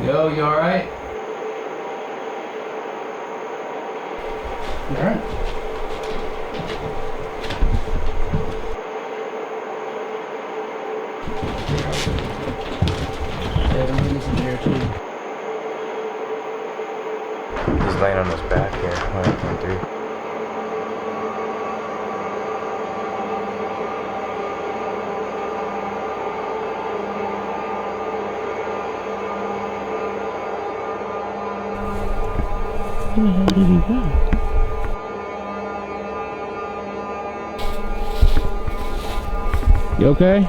Yo, you alright? You alright? Yeah, the room is in here too. He's laying on his back here, 1.3. Where the hell did he go? You okay?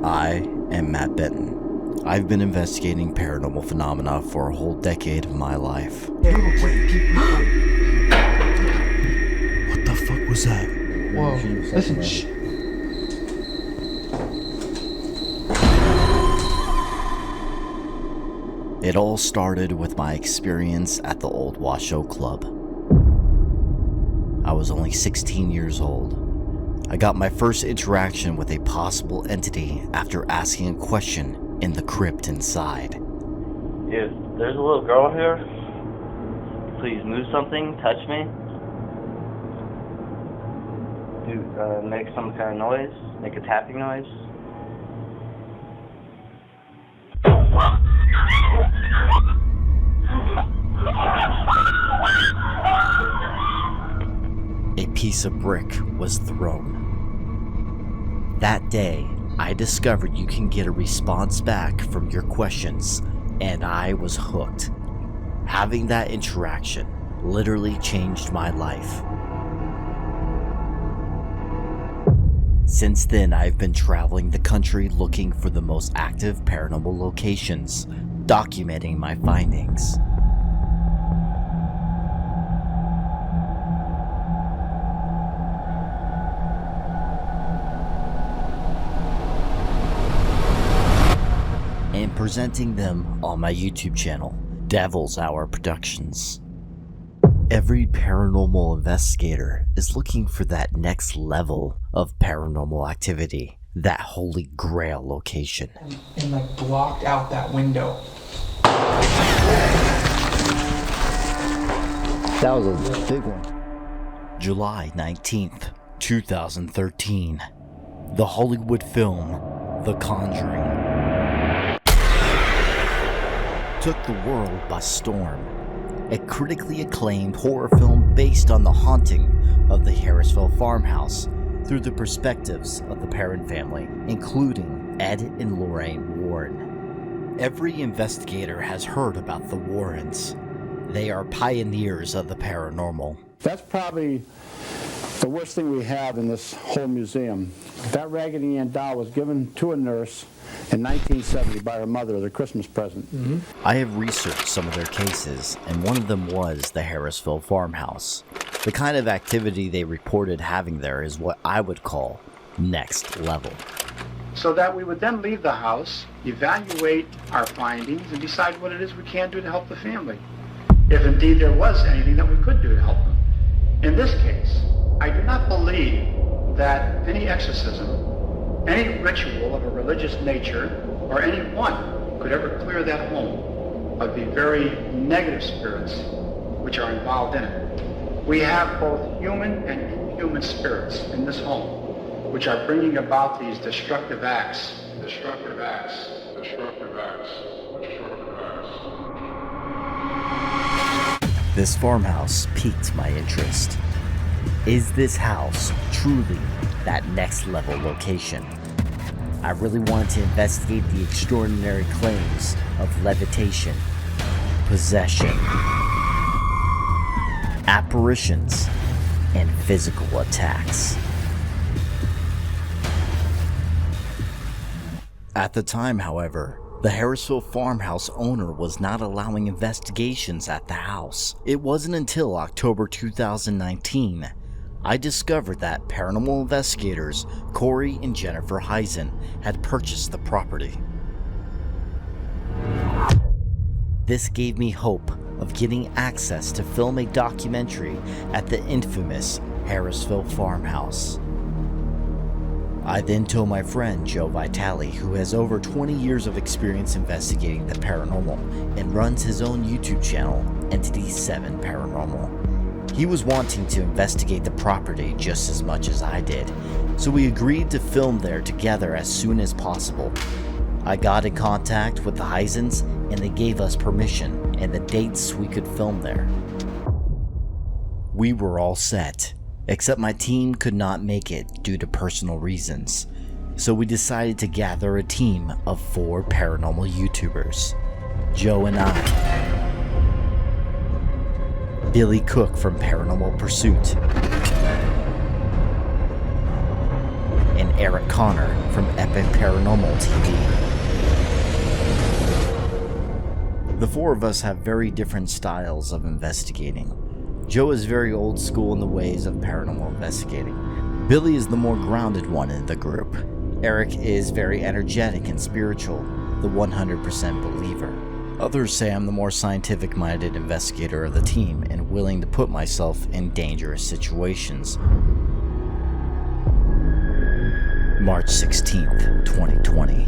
I am Matt Benton. I've been investigating paranormal phenomena for a whole decade of my life. What the fuck was that? Whoa, listen, shh. It all started with my experience at the old Washoe Club. I was only 16 years old. I got my first interaction with a possible entity after asking a question in the crypt inside. If there's a little girl here, please move something, touch me. make some kind of noise, make a tapping noise. A piece of brick was thrown. That day, I discovered you can get a response back from your questions, and I was hooked. Having that interaction literally changed my life. Since then, I've been traveling the country looking for the most active paranormal locations, documenting my findings. And presenting them on my YouTube channel, Devil's Hour Productions. Every paranormal investigator is looking for that next level of paranormal activity, that holy grail location. And like blocked out that window. That was a big one. July 19th, 2013. The Hollywood film, The Conjuring, took the world by storm. A critically acclaimed horror film based on the haunting of the Harrisville Farmhouse through the perspectives of the Perron family, including Ed and Lorraine Warren. Every investigator has heard about the Warrens. They are pioneers of the paranormal. That's probably the worst thing we have in this whole museum. That Raggedy Ann doll was given to a nurse in 1970 by her mother as a Christmas present. I have researched some of their cases, and one of them was the Harrisville Farmhouse. The kind of activity they reported having there is what I would call next level. So that we would then leave the house, evaluate our findings, and decide what it is we can do to help the family, if indeed there was anything that we could do to help them. In this case, I do not believe that any exorcism, any ritual of a religious nature, or anyone could ever clear that home of the very negative spirits which are involved in it. We have both human and inhuman spirits in this home, which are bringing about these destructive acts. This farmhouse piqued my interest. Is this house truly that next level location? I really wanted to investigate the extraordinary claims of levitation, possession, apparitions, and physical attacks. At the time, however, the Harrisville Farmhouse owner was not allowing investigations at the house. It wasn't until October 2019 I discovered that paranormal investigators Corey and Jennifer Heisen had purchased the property. This gave me hope of getting access to film a documentary at the infamous Harrisville Farmhouse. I then told my friend Joe Vitale, who has over 20 years of experience investigating the paranormal and runs his own YouTube channel, Entity 7 Paranormal. He was wanting to investigate the property just as much as I did, so we agreed to film there together as soon as possible. I got in contact with the Heisens and they gave us permission and the dates we could film there. We were all set, except my team could not make it due to personal reasons, so we decided to gather a team of 4 paranormal YouTubers. Joe and I, Billy Cook from Paranormal Pursuit, and Eric Connor from Epic Paranormal TV. The 4 of us have very different styles of investigating. Joe is very old school in the ways of paranormal investigating. Billy is the more grounded one in the group. Eric is very energetic and spiritual, the 100% believer. Others say I'm the more scientific-minded investigator of the team and willing to put myself in dangerous situations. March 16th, 2020.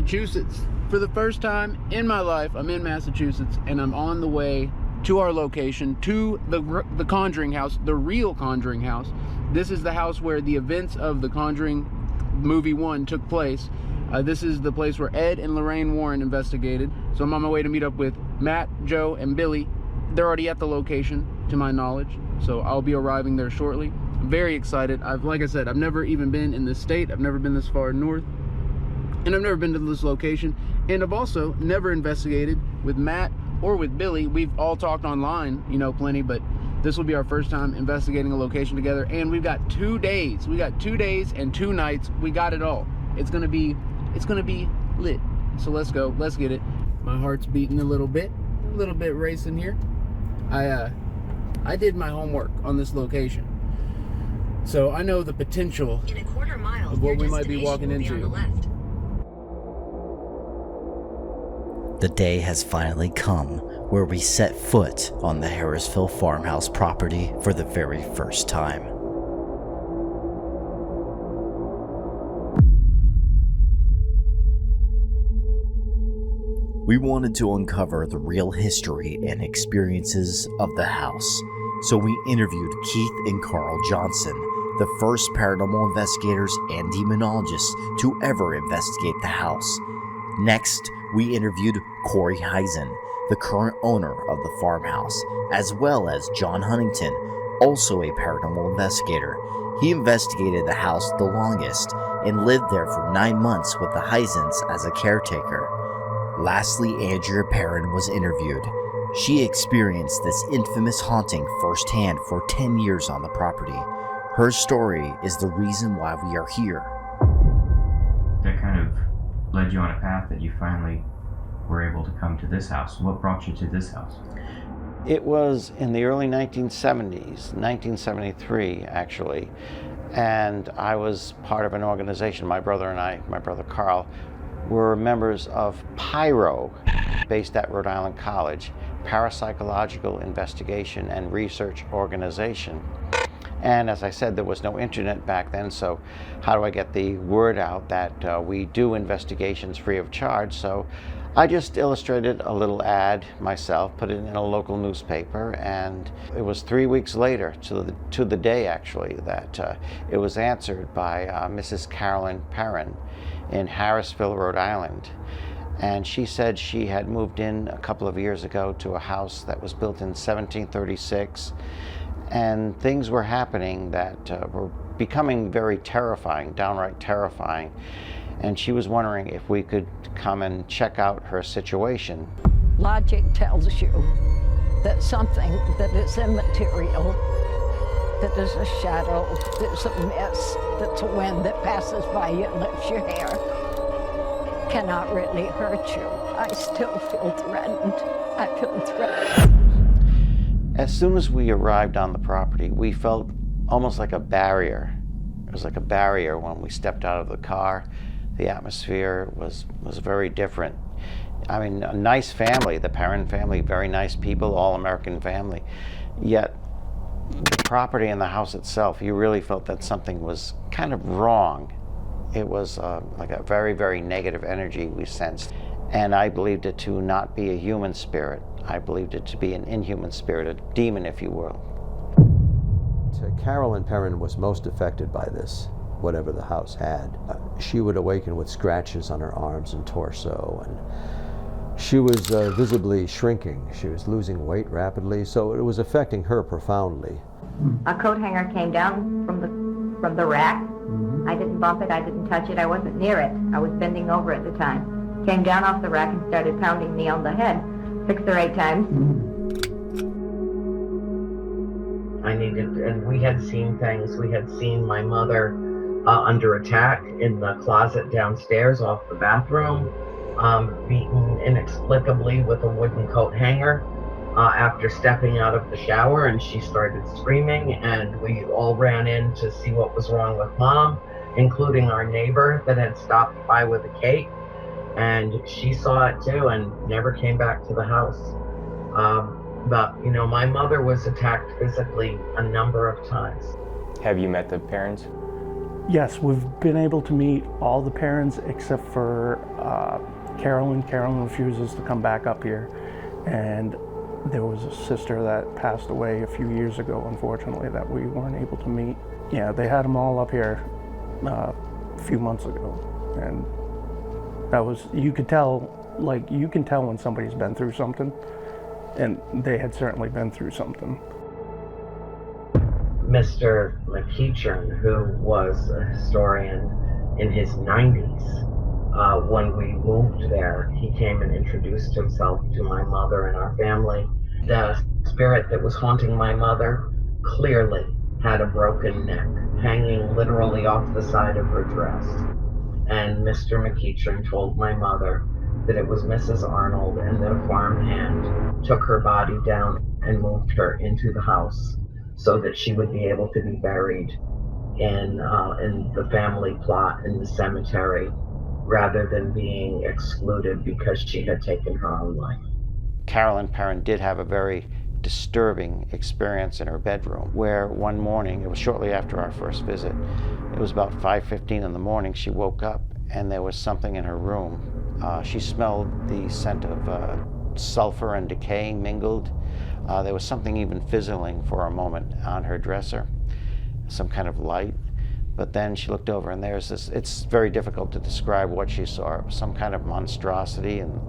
Massachusetts. For the first time in my life, I'm in Massachusetts, and I'm on the way to our location, to the Conjuring house, the real Conjuring house. This is the house where the events of the Conjuring movie 1 took place. This is the place where Ed and Lorraine Warren investigated. So I'm on my way to meet up with Matt, Joe, and Billy. They're already at the location, to my knowledge, so I'll be arriving there shortly. I'm very excited. Like I said, I've never even been in this state. I've never been this far north, and I've never been to this location. And I've also never investigated with Matt or with Billy. We've all talked online, you know, plenty, but this will be our first time investigating a location together. And we've got 2 days. We got 2 days and 2 nights. We got it all. It's gonna be lit. So let's go. Let's get it. My heart's beating a little bit racing here. I did my homework on this location, so I know the potential In a quarter mile, of what your we might be walking destination will be on into. the left. The day has finally come where we set foot on the Harrisville Farmhouse property for the very first time. We wanted to uncover the real history and experiences of the house, so we interviewed Keith and Carl Johnson, the first paranormal investigators and demonologists to ever investigate the house. Next, we interviewed Corey Heisen, the current owner of the farmhouse, as well as John Huntington, also a paranormal investigator. He investigated the house the longest and lived there for 9 months with the Heisens as a caretaker. Lastly, Andrea Perrin was interviewed. She experienced this infamous haunting firsthand for 10 years on the property. Her story is the reason why we are here. That kind of led you on a path that you finally were able to come to this house. What brought you to this house? It was in the early 1970s, 1973 actually, and I was part of an organization. My brother and I, my brother Carl, were members of PIRO, based at Rhode Island College, Parapsychological Investigation and Research Organization. And as I said, there was no internet back then, so how do I get the word out that we do investigations free of charge? So I just illustrated a little ad myself, put it in a local newspaper, and it was 3 weeks later, to the day actually, that it was answered by Mrs. Carolyn Perrin in Harrisville, Rhode Island. And she said she had moved in a couple of years ago to a house that was built in 1736, and things were happening that were becoming very terrifying, downright terrifying. And she was wondering if we could come and check out her situation. Logic tells you that something that is immaterial, that is a shadow, that's a mist, that's a wind that passes by you and lifts your hair, cannot really hurt you. I still feel threatened. I feel threatened. As soon as we arrived on the property, we felt almost like a barrier. It was like a barrier when we stepped out of the car. The atmosphere was very different. I mean, a nice family, the Perrin family, very nice people, all American family. Yet the property and the house itself, you really felt that something was kind of wrong. It was like a very, very negative energy we sensed. And I believed it to not be a human spirit. I believed it to be an inhuman spirit, a demon, if you will. Carolyn Perrin was most affected by this, whatever the house had. She would awaken with scratches on her arms and torso, and she was visibly shrinking. She was losing weight rapidly, so it was affecting her profoundly. A coat hanger came down from the rack. I didn't bump it, I didn't touch it, I wasn't near it. I was bending over at the time. Came down off the rack and started pounding me on the head 6 or 8 times. I needed, and we had seen things. We had seen my mother under attack in the closet downstairs off the bathroom, beaten inexplicably with a wooden coat hanger after stepping out of the shower, and she started screaming, and we all ran in to see what was wrong with Mom, including our neighbor that had stopped by with a cake, and she saw it too and never came back to the house. But, you know, my mother was attacked physically a number of times. Have you met the parents? Yes, we've been able to meet all the parents except for Carolyn. Carolyn refuses to come back up here. And there was a sister that passed away a few years ago, unfortunately, that we weren't able to meet. Yeah, they had them all up here a few months ago. And that was, you could tell, like, you can tell when somebody's been through something. And they had certainly been through something. Mr. McEachern, who was a historian in his 90s, when we moved there, he came and introduced himself to my mother and our family. The spirit that was haunting my mother clearly had a broken neck, hanging literally off the side of her dress. And Mr. McEachern told my mother that it was Mrs. Arnold and that a farmhand took her body down and moved her into the house so that she would be able to be buried in the family plot in the cemetery rather than being excluded because she had taken her own life. Carolyn Perrin did have a very disturbing experience in her bedroom where one morning, it was shortly after our first visit, it was about 5:15 in the morning, she woke up and there was something in her room. She smelled the scent of sulfur and decay mingled. There was something even fizzling for a moment on her dresser, some kind of light. But then she looked over and there's this, it's very difficult to describe what she saw. It was some kind of monstrosity and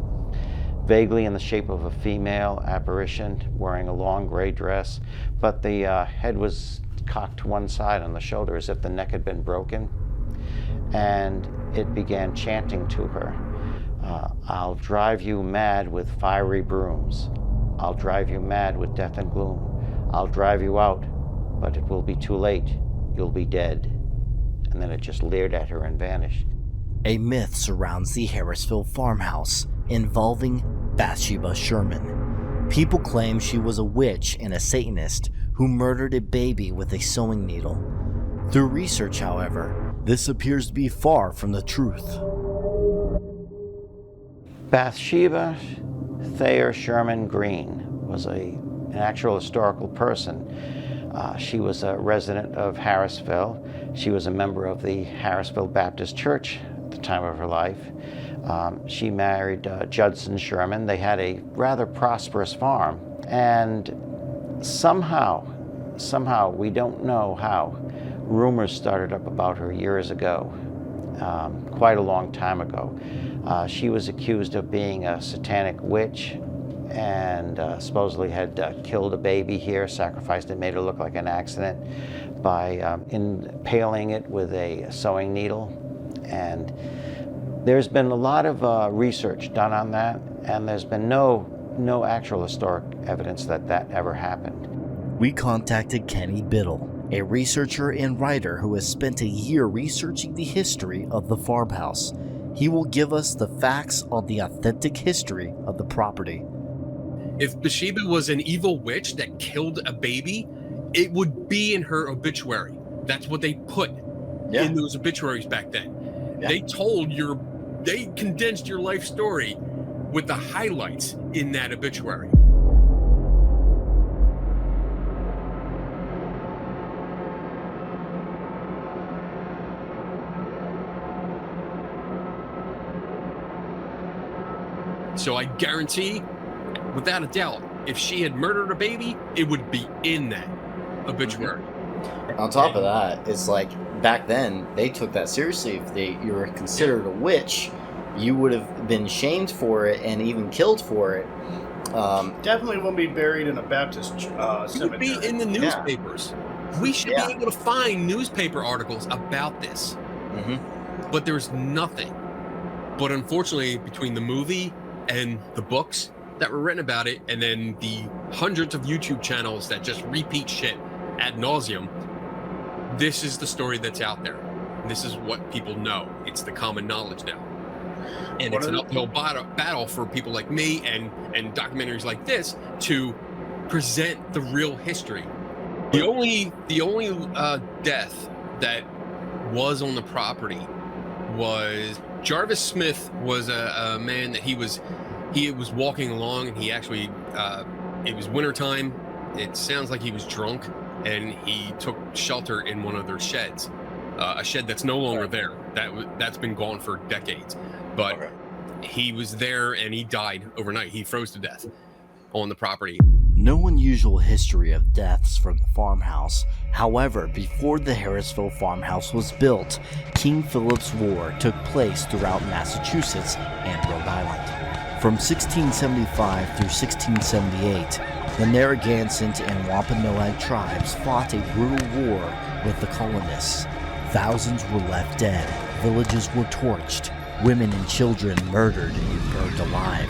vaguely in the shape of a female apparition wearing a long gray dress, but the head was cocked to one side on the shoulder as if the neck had been broken. And it began chanting to her, I'll drive you mad with fiery brooms. I'll drive you mad with death and gloom. I'll drive you out, but it will be too late. You'll be dead. And then it just leered at her and vanished. A myth surrounds the Harrisville Farmhouse involving Bathsheba Sherman. People claim she was a witch and a Satanist who murdered a baby with a sewing needle. Through research, however, this appears to be far from the truth. Bathsheba Thayer Sherman Green was an actual historical person. She was a resident of Harrisville. She was a member of the Harrisville Baptist Church at the time of her life. She married Judson Sherman. They had a rather prosperous farm. And somehow, we don't know how, rumors started up about her years ago, quite a long time ago. She was accused of being a satanic witch and supposedly had killed a baby here, sacrificed it, made it look like an accident by impaling it with a sewing needle. And there's been a lot of research done on that, and there's been no actual historic evidence that that ever happened. We contacted Kenny Biddle, a researcher and writer who has spent a year researching the history of the farmhouse. He will give us the facts on the authentic history of the property. If Bathsheba was an evil witch that killed a baby, it would be in her obituary. That's what they put in those obituaries back then. Yeah. They condensed your life story with the highlights in that obituary. So I guarantee, without a doubt, if she had murdered a baby, it would be in that obituary. On top of that, it's like back then they took that seriously. If you were considered a witch, you would have been shamed for it and even killed for it. Definitely won't be buried in a Baptist cemetery. It would be in the newspapers. Yeah. We should be able to find newspaper articles about this. Mm-hmm. But there's nothing. But unfortunately, between the movie and the books that were written about it, and then the hundreds of YouTube channels that just repeat shit ad nauseum, this is the story that's out there. This is what people know. It's the common knowledge now. And it's an uphill battle for people like me and documentaries like this to present the real history. The only death that was on the property was Jarvis Smith. Was a man that he was walking along, and he actually it was wintertime. It sounds like he was drunk, and he took shelter in one of their sheds. a shed that's no longer there. That's been gone for decades. But he was there and he died overnight. He froze to death on the property. No unusual history of deaths from the farmhouse. However, before the Harrisville Farmhouse was built, King Philip's War took place throughout Massachusetts and Rhode Island. From 1675 through 1678, the Narragansett and Wampanoag tribes fought a brutal war with the colonists. Thousands were left dead, villages were torched, women and children murdered and burned alive,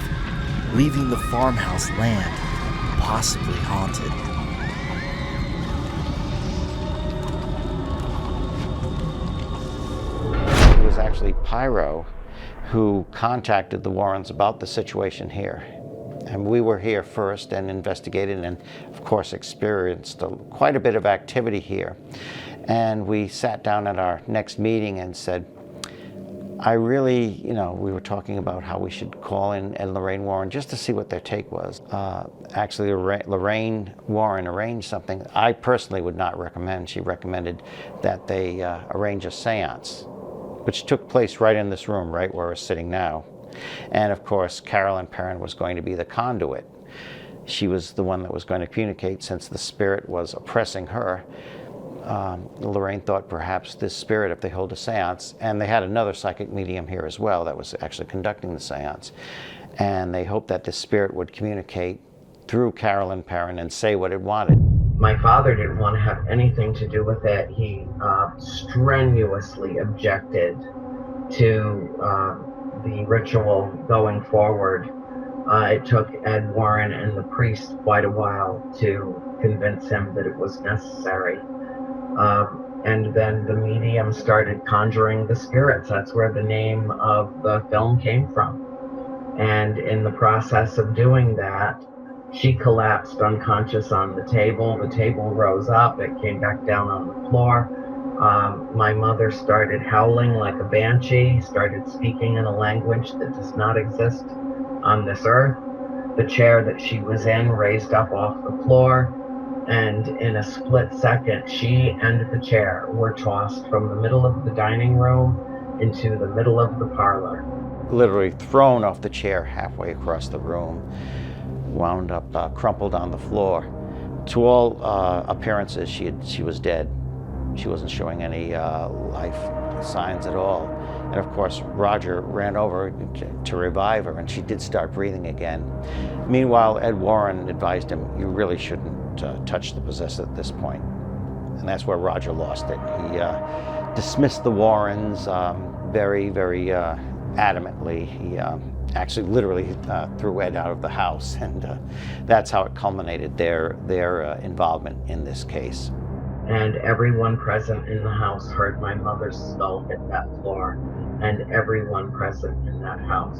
leaving the farmhouse land possibly haunted. It was actually Pyro who contacted the Warrens about the situation here. And we were here first and investigated and, of course, experienced quite a bit of activity here. And we sat down at our next meeting and said, I really, we were talking about how we should call in Ed and Lorraine Warren just to see what their take was. Actually, Lorraine Warren arranged something I personally would not recommend. She recommended that they arrange a seance, which took place right in this room, right where we're sitting now. And of course, Carolyn Perrin was going to be the conduit. She was the one that was going to communicate since the spirit was oppressing her. Lorraine thought perhaps this spirit, if they hold a seance, and they had another psychic medium here as well that was actually conducting the seance, and they hoped that this spirit would communicate through Carolyn Perrin and say what it wanted. My father didn't want to have anything to do with it. He strenuously objected to the ritual going forward. It took Ed Warren and the priest quite a while to convince him that it was necessary. And then the medium started conjuring the spirits. That's where the name of the film came from. And in the process of doing that, she collapsed unconscious on the table. The table rose up. It came back down on the floor. My mother started howling like a banshee, started speaking in a language that does not exist on this earth. The chair that she was in raised up off the floor. And in a split second, she and the chair were tossed from the middle of the dining room into the middle of the parlor. Literally thrown off the chair halfway across the room, wound up crumpled on the floor. To all appearances, she was dead. She wasn't showing any life signs at all. And of course, Roger ran over to revive her, and she did start breathing again. Meanwhile, Ed Warren advised him, you really shouldn't touch the possessed at this point. And that's where Roger lost it. He dismissed the Warrens very, very adamantly. He actually literally threw Ed out of the house, and that's how it culminated, their involvement in this case. And everyone present in the house heard my mother's skull hit that floor, and everyone present in that house,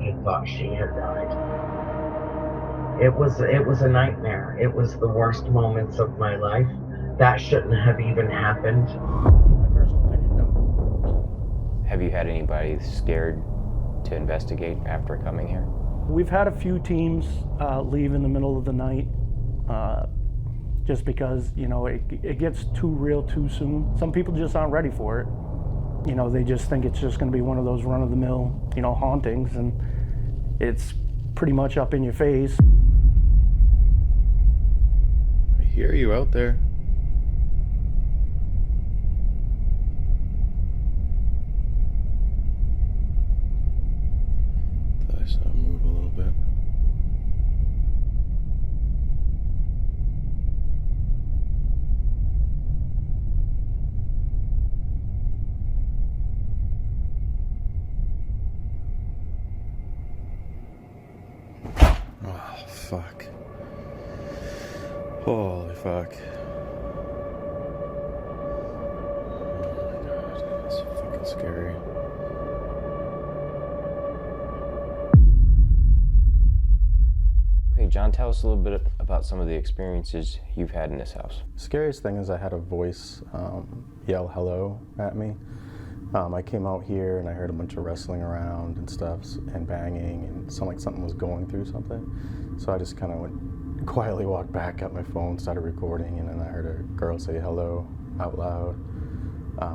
he thought she had died. It was a nightmare. It was the worst moments of my life. That shouldn't have even happened. Have you had anybody scared to investigate after coming here? We've had a few teams leave in the middle of the night just because, it gets too real too soon. Some people just aren't ready for it. They just think it's just going to be one of those run-of-the-mill, hauntings, and it's pretty much up in your face. I hear you out there. Thought I saw him move a little bit. Oh, fuck. Holy fuck. Oh my god, that's fucking scary. Okay, John, tell us a little bit about some of the experiences you've had in this house. Scariest thing is I had a voice yell hello at me. I came out here and I heard a bunch of wrestling around and stuff and banging, and it sounded like something was going through something. So I just kind of went quietly, walked back, got my phone, started recording, and then I heard a girl say hello out loud.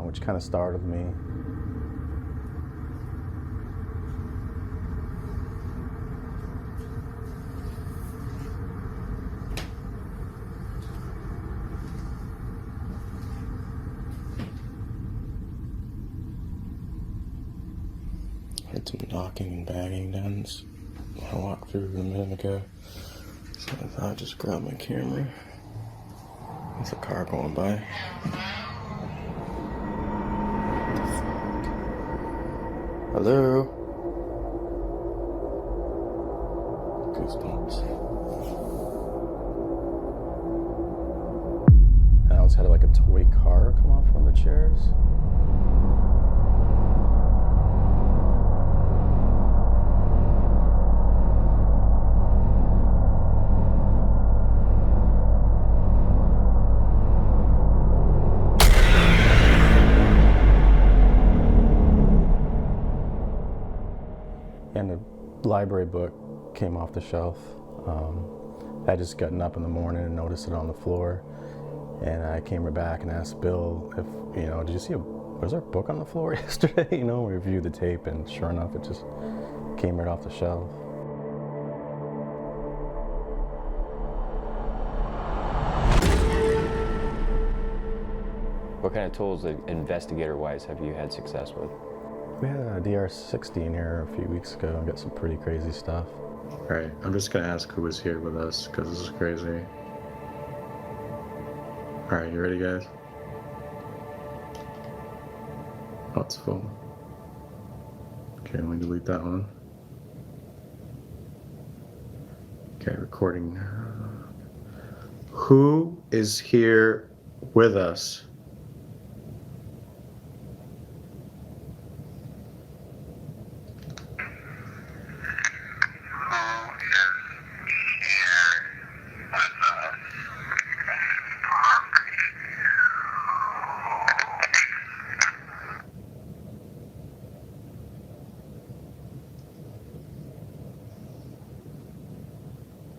which kind of startled me. Heard some knocking and banging down this when I walked through a minute ago. So I thought I'd just grab my camera. There's a car going by. What the fuck? Hello? Goosebumps. And I almost had like a toy car come off one of the chairs. And the library book came off the shelf. I just gotten up in the morning and noticed it on the floor. And I came right back and asked Bill if, did you see was there a book on the floor yesterday? We reviewed the tape, and sure enough, it just came right off the shelf. What kind of tools, investigator-wise, have you had success with? We had a DR-60 in here a few weeks ago and got some pretty crazy stuff. All right, I'm just gonna ask who was here with us, because this is crazy. All right, you ready, guys? Oh, it's full. Okay, let me delete that one. Okay, recording. Who is here with us?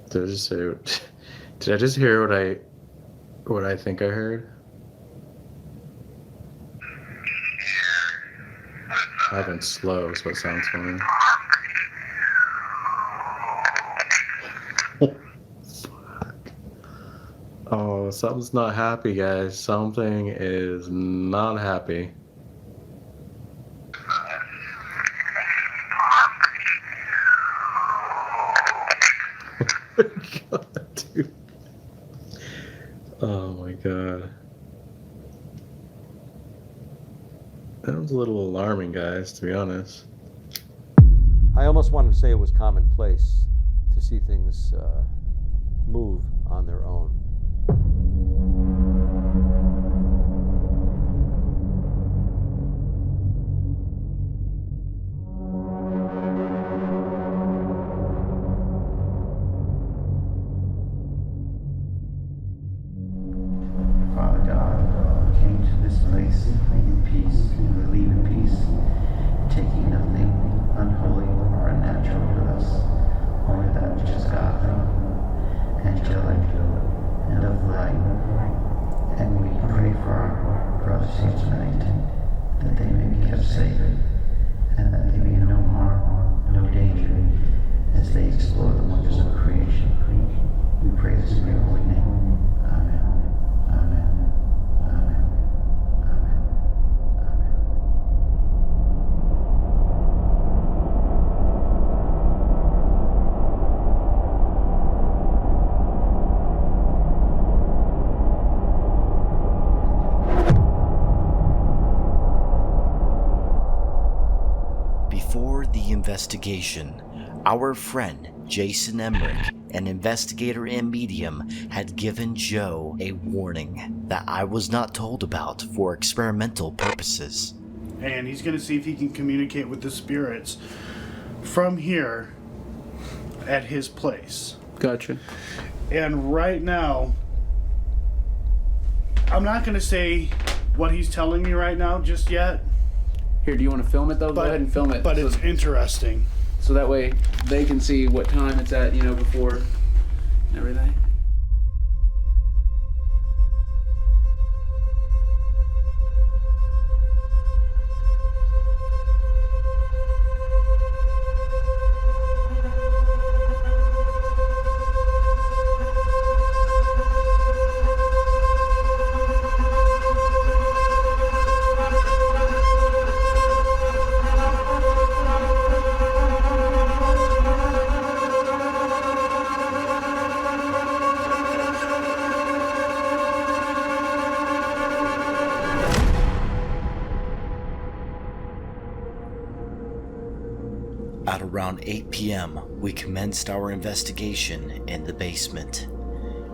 Did I just say? Did I just hear what I think I heard? I went slow, so it sounds funny. Fuck. Oh, something's not happy, guys. Something is not happy. God, dude. Oh my god. That was a little alarming, guys, to be honest. I almost wanted to say it was commonplace to see things move on their own. Investigation, our friend Jason Emmerich, an investigator and medium, had given Joe a warning that I was not told about for experimental purposes. And he's going to see if he can communicate with the spirits from here at his place. Gotcha. And right now, I'm not going to say what he's telling me right now just yet. Here, do you want to film it though? Go ahead and film it. But it's interesting. So that way they can see what time it's at, before and everything. Around 8 p.m., we commenced our investigation in the basement.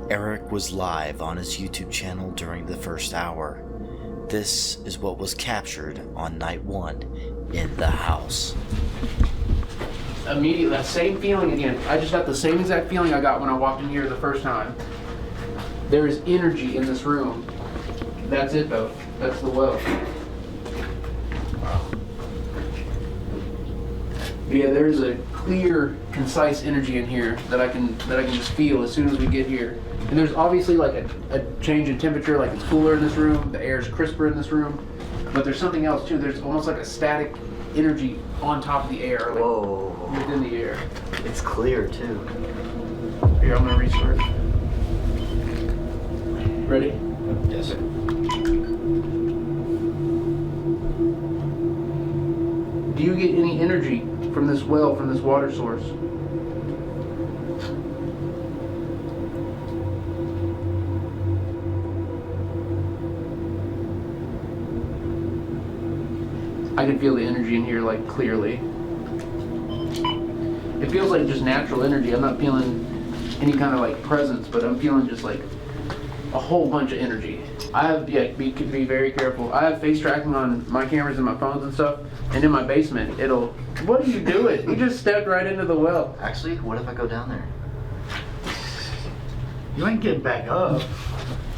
Eric was live on his YouTube channel during the first hour. This is what was captured on night 1 in the house. Immediately, that same feeling again. I just got the same exact feeling I got when I walked in here the first time. There is energy in this room. That's it though. That's the well. Wow. Yeah, there's a clear, concise energy in here that I can just feel as soon as we get here. And there's obviously like a change in temperature, like it's cooler in this room, the air is crisper in this room, but there's something else too. There's almost like a static energy on top of the air, like whoa, within the air. It's clear too. Here, I'm gonna restart. Ready? Yes, sir. Do you get any energy from this well, from this water source? I can feel the energy in here like clearly. It feels like just natural energy. I'm not feeling any kind of like presence, but I'm feeling just like a whole bunch of energy. I have, be very careful. I have face tracking on my cameras and my phones and stuff, and in my basement, what are you doing? You just stepped right into the well. Actually, what if I go down there? You ain't getting back up.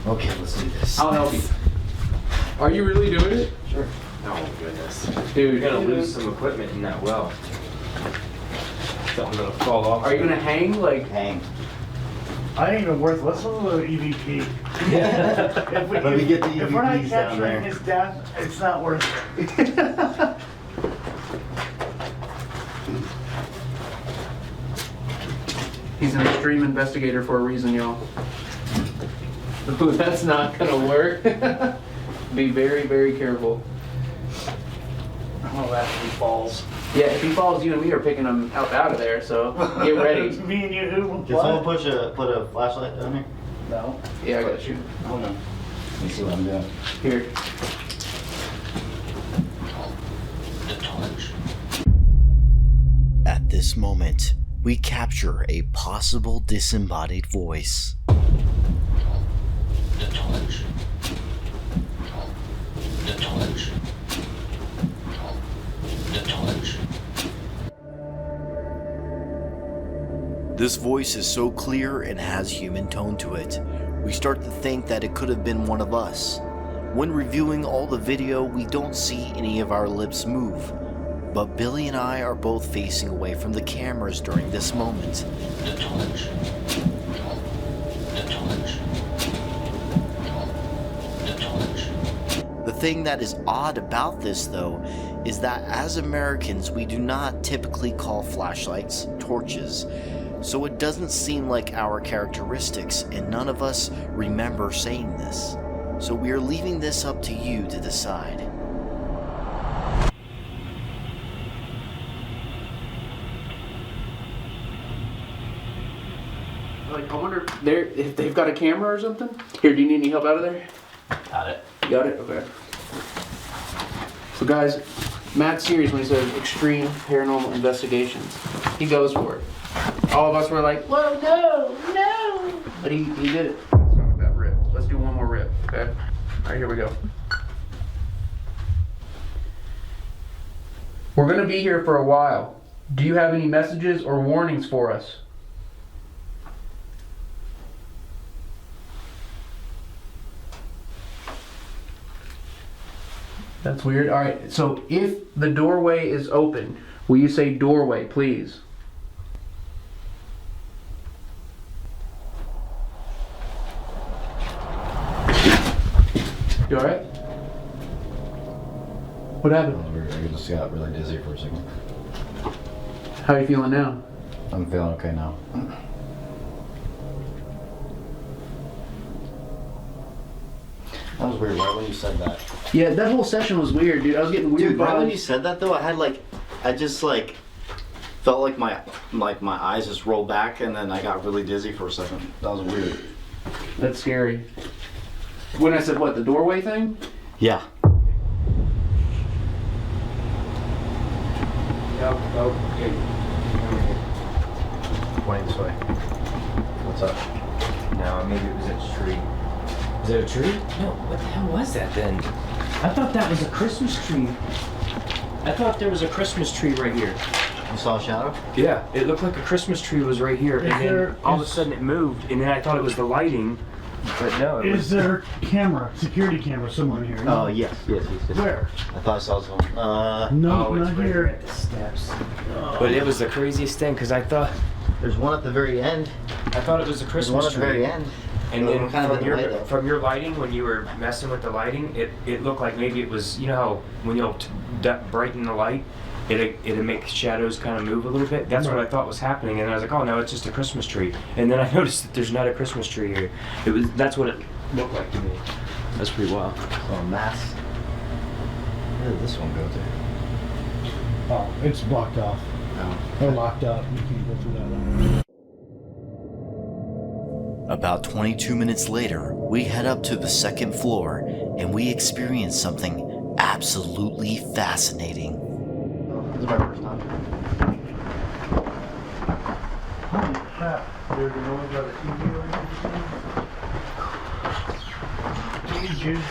Okay, let's do this. I'll help you. Are you really doing it? Sure. Oh goodness. Dude, You're gonna lose some equipment in that well. Something's gonna fall off. Are you gonna hang? Like hang? I ain't even worth listening to the EVP. Yeah. If Let me get the if we're not EVPs down there. capturing his death, it's not worth it. He's an extreme investigator for a reason, y'all. Ooh, that's not gonna work. Be very, very careful. Oh, that's if he falls. Yeah, if he falls, you and me are picking him out of there, so get ready. Me and you, who? Can someone put a flashlight down here? No. Yeah, I got you. Hold on. Let me see what I'm doing. Here. At this moment, we capture a possible disembodied voice. This voice is so clear and has human tone to it, we start to think that it could have been one of us. When reviewing all the video, we don't see any of our lips move, but Billy and I are both facing away from the cameras during this moment. The thing that is odd about this, though, is that as Americans, we do not typically call flashlights torches, so it doesn't seem like our characteristics, and none of us remember saying this. So we are leaving this up to you to decide. Like, I wonder if they've got a camera or something. Here, do you need any help out of there? Got it. You got it? Okay. So guys, Matt's serious when he says extreme paranormal investigations. He goes for it. All of us were like, whoa, no. But he did it. Let's start with that rip. Let's do one more rip, okay? All right, here we go. We're gonna be here for a while. Do you have any messages or warnings for us? That's weird. All right, so if the doorway is open, will you say doorway, please? You all right? What happened? I just got really dizzy for a second. How are you feeling now? I'm feeling okay now. That was weird, right when you said that. Yeah, that whole session was weird, dude. I was getting weird Dude, right when vibes. you said that though, I just felt like my eyes just rolled back and then I got really dizzy for a second. That was weird. That's scary. When I said what, the doorway thing? Yeah. Okay. pointing this way. What's up? No, maybe it was a tree. Is that a tree? No, what the hell was that then? I thought that was a Christmas tree. I thought there was a Christmas tree right here. You saw a shadow? Yeah, it looked like a Christmas tree was right here, and then all of a sudden it moved, and then I thought it was the lighting, but no. Is there security camera somewhere in here? Oh, yes. Where? I thought I saw some. No, it's not right here. at the steps. But it was the craziest thing, because I thought... There's one at the very end. I thought it was a Christmas tree. There's one at the very end. And then kind of from your lighting, when you were messing with the lighting, it looked like maybe it was, you know how when you'll brighten the light, it'll make shadows kind of move a little bit. That's what I thought was happening, and I was like, oh no, it's just a Christmas tree. And then I noticed that there's not a Christmas tree here. That's what it looked like to me. That's pretty wild. Oh, mass. Where did this one go to? Oh, it's blocked off. Oh. Or locked up. You can't go through that one. About 22 minutes later, we head up to the second floor and we experience something absolutely fascinating. This is my first time. Holy crap. There's a noise by the TV right here. Dude.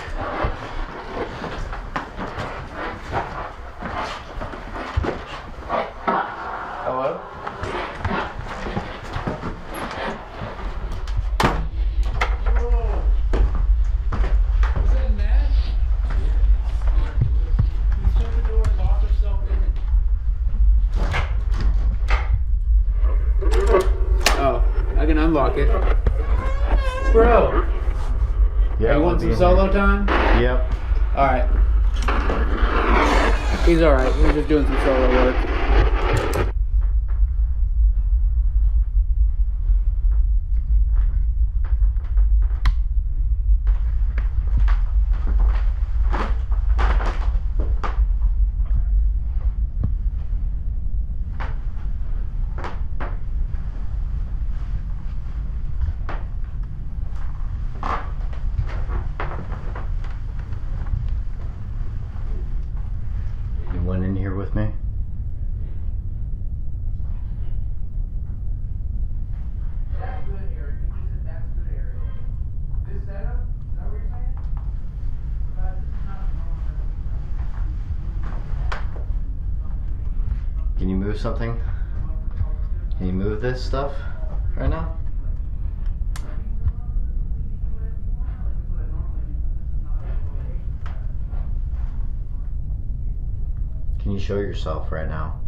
Hello? I can unlock it. Bro! Yeah, you want some solo time? Yep. Alright. He's alright. We're just doing some solo work. Anyone in here with me? Can you move something? Can you move this stuff right now? Can you show yourself right now?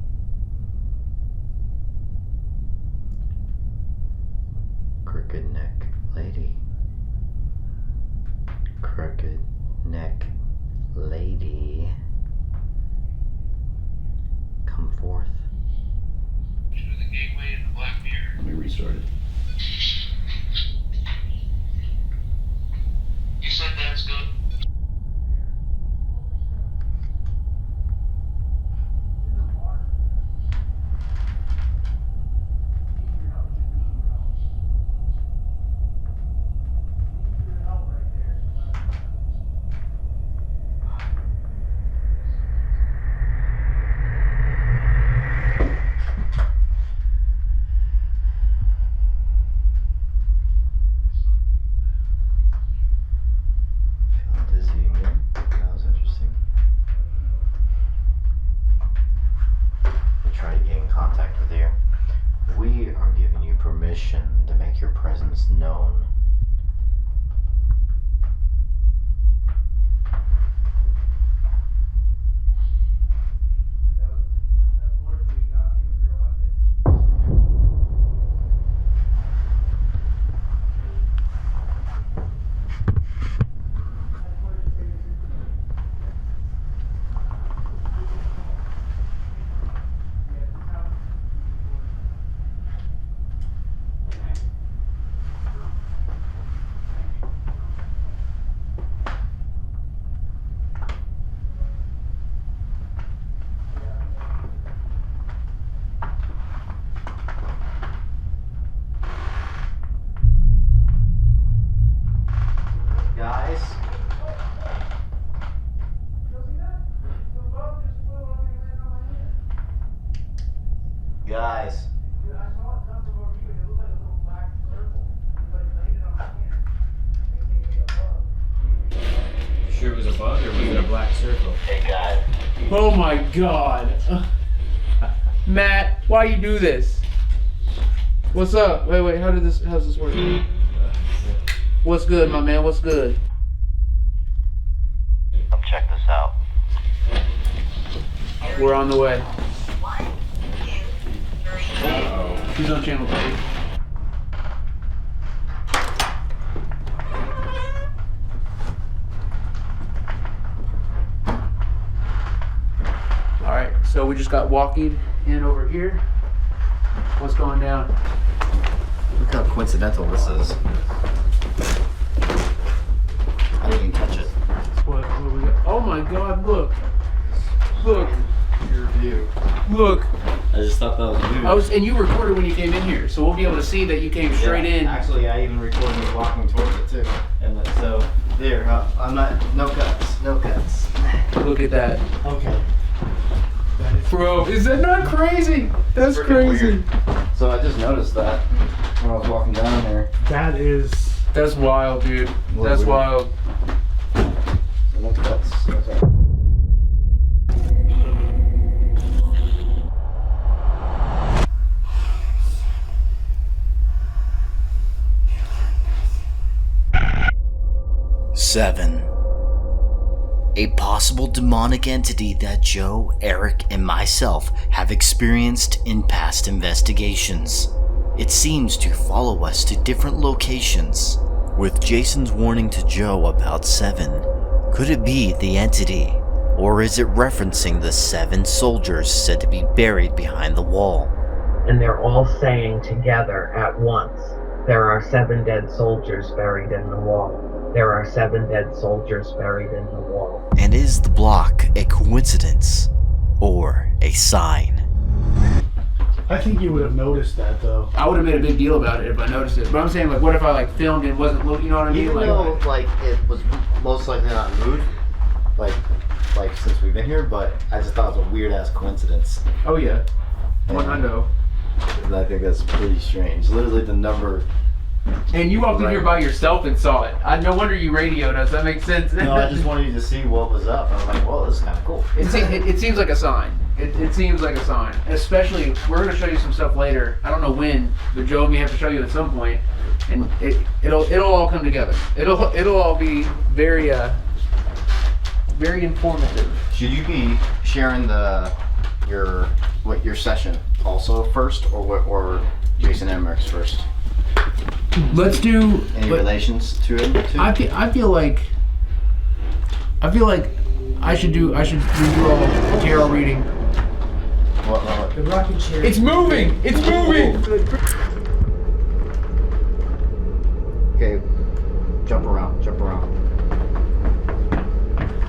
Crooked neck lady. Crooked neck lady. Come forth. Through the gateway in the black mirror. Let me restart it. You said that's good. To make your presence known. bug or was it a black circle? Hey, God. Oh my God. Matt, why you do this? What's up? Wait, how's this work? What's good, my man? What's good? Come check this out. We're on the way. He's on channel 3. Alright, so we just got walking in over here. What's going down? Look how coincidental this is. I didn't even touch it. What we got? Oh my God, look. Look. Your view. Look. I just thought that was you. And you recorded when you came in here, so we'll be able to see that you came straight in. Actually, I even recorded me walking towards it too. And so, there, I'm not, no cuts. Look at that. Okay. Bro, is that not crazy? That's crazy. Weird. So I just noticed that when I was walking down there. That's wild, dude. That's wild. No cuts. Okay. Seven. A possible demonic entity that Joe, Eric, and myself have experienced in past investigations. It seems to follow us to different locations. With Jason's warning to Joe about 7, could it be the entity? Or is it referencing the 7 soldiers said to be buried behind the wall? And they're all saying together at once, there are 7 dead soldiers buried in the wall. There are 7 dead soldiers buried in the wall. And is the block a coincidence or a sign? I think you would have noticed that though. I would have made a big deal about it if I noticed it. But I'm saying, like, what if I like filmed and wasn't, you know what I mean? Even though, like, it was most likely not moved, like since we've been here, but I just thought it was a weird ass coincidence. Oh yeah, one I know. I think that's pretty strange. Literally the number. And you walked in here by yourself and saw it. No wonder you radioed us. That makes sense. No, I just wanted you to see what was up. I'm like, whoa, this is kind of cool. It seems like a sign. It seems like a sign. Especially, we're going to show you some stuff later. I don't know when, but Joe and me have to show you at some point, and it'll all come together. It'll all be very very informative. Should you be sharing your session also first, or Jason Emmerich's first? Let's do any relations to it. I feel like I should do all the tarot reading. What? The rocking chair. It's moving. It's moving. Okay, jump around.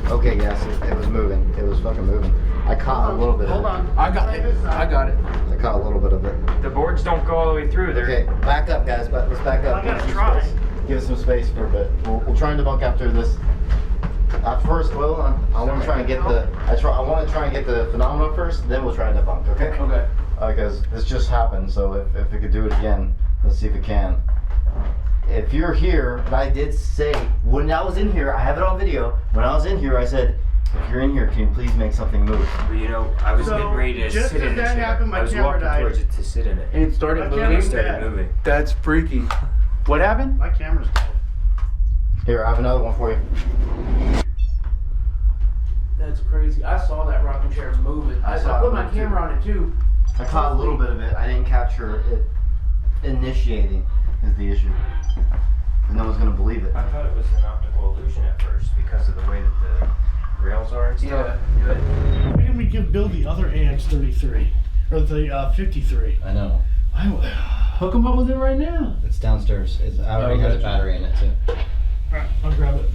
Okay, yes, it was moving. It was fucking moving. I caught a little bit of it. Hold on. I got it. I caught a little bit of it. The boards don't go all the way through there. Okay, back up, guys. But let's back up. I gotta try. Give us some space for a bit. We'll try and debunk after this. First, I want to try and get the phenomena first. Then we'll try and debunk. Okay. Okay. Because this just happened. So if it could do it again, let's see if it can. If you're here, but I did say when I was in here, I have it on video. When I was in here, I said, if you're in here, can you please make something move? Well, you know, I was getting ready to sit in it. I was walking towards it to sit in it. And it started moving. That's freaky. What happened? My camera's dead. Here, I have another one for you. That's crazy. I saw that rocking chair moving. I put my camera on it too. I caught a little bit of it. I didn't capture it initiating is the issue. No one's gonna believe it. I thought it was an optical illusion at first because of the way that the rails are and stuff. Yeah. Why didn't we give Bill the other AX33 or the 53? I know. Hook him up with it right now. It's downstairs. It already has a battery in it too. All right, I'll grab it.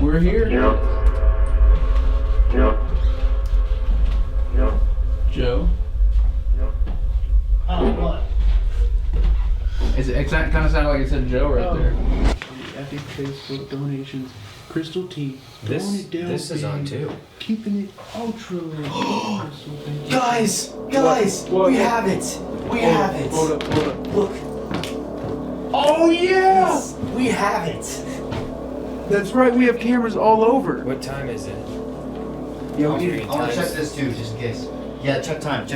We're here. Yep. Joe. Oh, what? It kind of sounded like it said Joe right there. Epic Facebook donations. Crystal teeth. This is on too. Keeping it ultra low. Guys, What? we have it. We have it. Hold up. Look. Oh yeah! We have it. That's right. We have cameras all over. What time is it? Yeah, I want to check this too, just in case. Yeah, check time.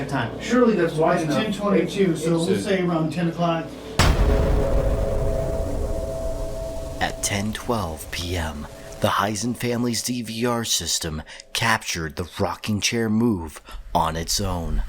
Surely that's wide It's enough. 10:22, so we'll say around 10 o'clock. At 10:12 p.m., the Heisen family's DVR system captured the rocking chair move on its own.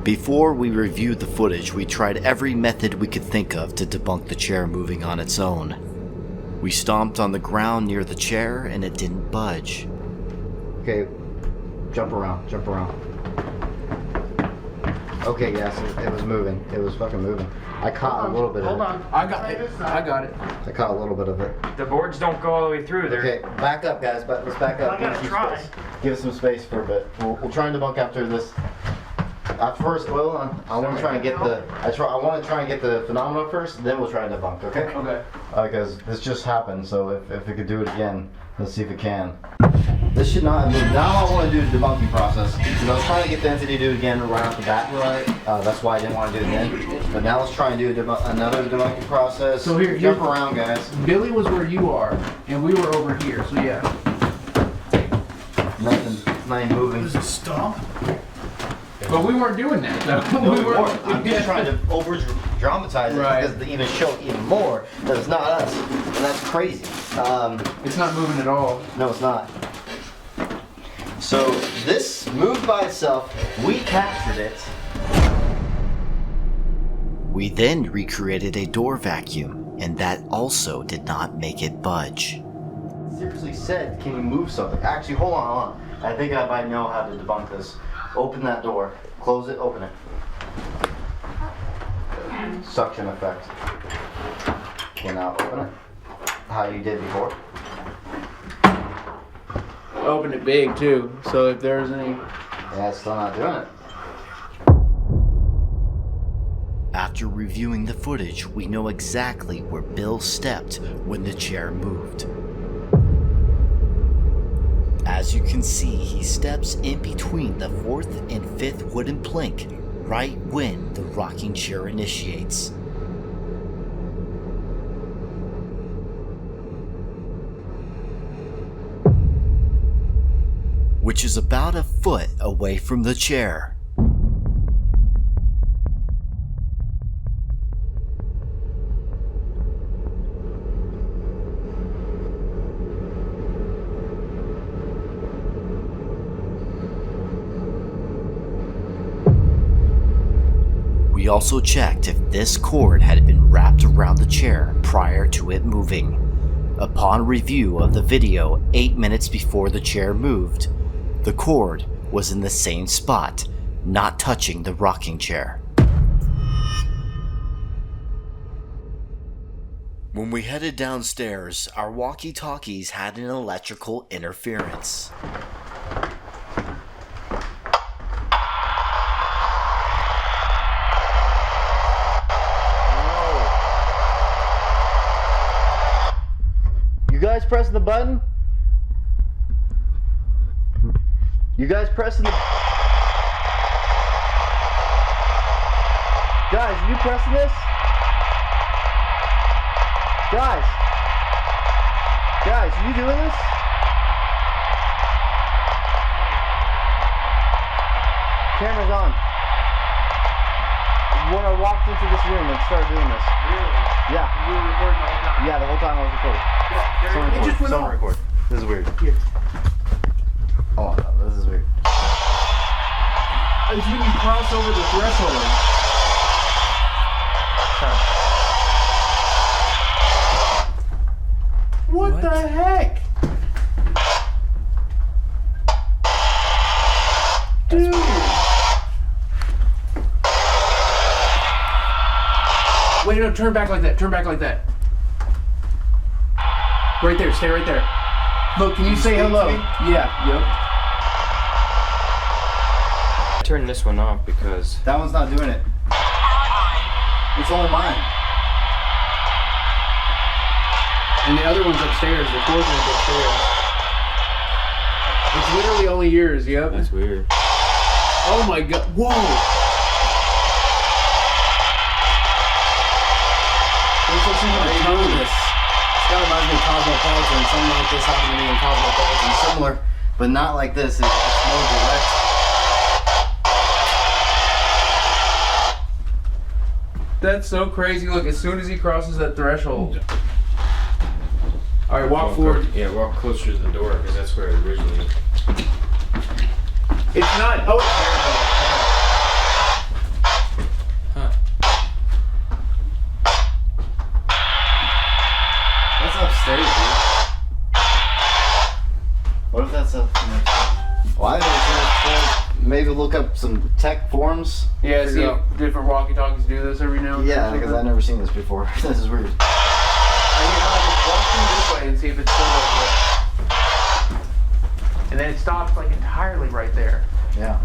Before we reviewed the footage, we tried every method we could think of to debunk the chair moving on its own. We stomped on the ground near the chair and it didn't budge. Okay, jump around. Okay, yes, it was moving. It was fucking moving. I caught a little bit of it. Hold on. I got it. I caught a little bit of it. The boards don't go all the way through there. Okay, back up, guys. But let's back up. I gotta try. Give us some space for a bit. We'll try and debunk after this. At first, I want to try and get the. I want to try and get the phenomena first. Then we'll try and debunk. Okay. Okay. Because this just happened. So if it could do it again, let's see if it can. This should not have moved. Now I want to do the debunking process. Because I was trying to get the entity to do it again right off the bat. Right. That's why I didn't want to do it then. But now let's try and do another debunking process. So here, jump around, guys. Billy was where you are, and we were over here. So yeah. Nothing moving. Does it stop? But we weren't doing that though. No, we weren't. I'm just trying to over dramatize it Right. because to even show even more that it's not us, and that's crazy. It's not moving at all. No, it's not. So this moved by itself. We captured it. We then recreated a door vacuum, and that also did not make it budge. Seriously said, can you move something? Actually, hold on. I think I might know how to debunk this. Open that door. Close it. Open it. Suction effect. Okay, now open it. How you did before. Open it big too. So if there's any. Yeah, it's still not doing it. After reviewing the footage, we know exactly where Bill stepped when the chair moved. As you can see, he steps in between the 4th and 5th wooden plank, right when the rocking chair initiates. Which is about a foot away from the chair. We also checked if this cord had been wrapped around the chair prior to it moving. Upon review of the video 8 minutes before the chair moved, the cord was in the same spot, not touching the rocking chair. When we headed downstairs, our walkie-talkies had an electrical interference. You guys pressing the button? You guys pressing the... Guys, are you pressing this? Guys, are you doing this? Camera's on. When I walked into this room and started doing this. Really? Yeah. You were recording the whole time? Yeah, the whole time I was recording. It just went off. Record. This is weird. Oh, no, this is weird. It's when you cross over the threshold. What the heck? Dude. Wait, no, turn back like that. Turn back like that. Right there, stay right there. Look, can you say hello? Yeah, yep. I turned this one off because that one's not doing it. It's only mine. And the other one's upstairs. The fourth one's upstairs. It's literally only yours, yep. That's weird. Oh my god. Whoa! This looks like a this. It's kind of reminds me of Cosmopolitan. Something like this happened to me in Cosmopolitan. Similar, but not like this. It's more direct. That's so crazy. Look, as soon as he crosses that threshold. Alright, walk forward. Yeah, walk closer to the door because that's where it originally. It's not. Oh, it's there. That's upstairs, dude. What if that's up? Well, I've never seen this before. Maybe look up some tech forums. Yeah, see if different walkie-talkies do this every now and then. Yeah, because I've never seen this before. This is weird. Just walk through this way and see if it's still over. And then it stops like entirely right there. Yeah.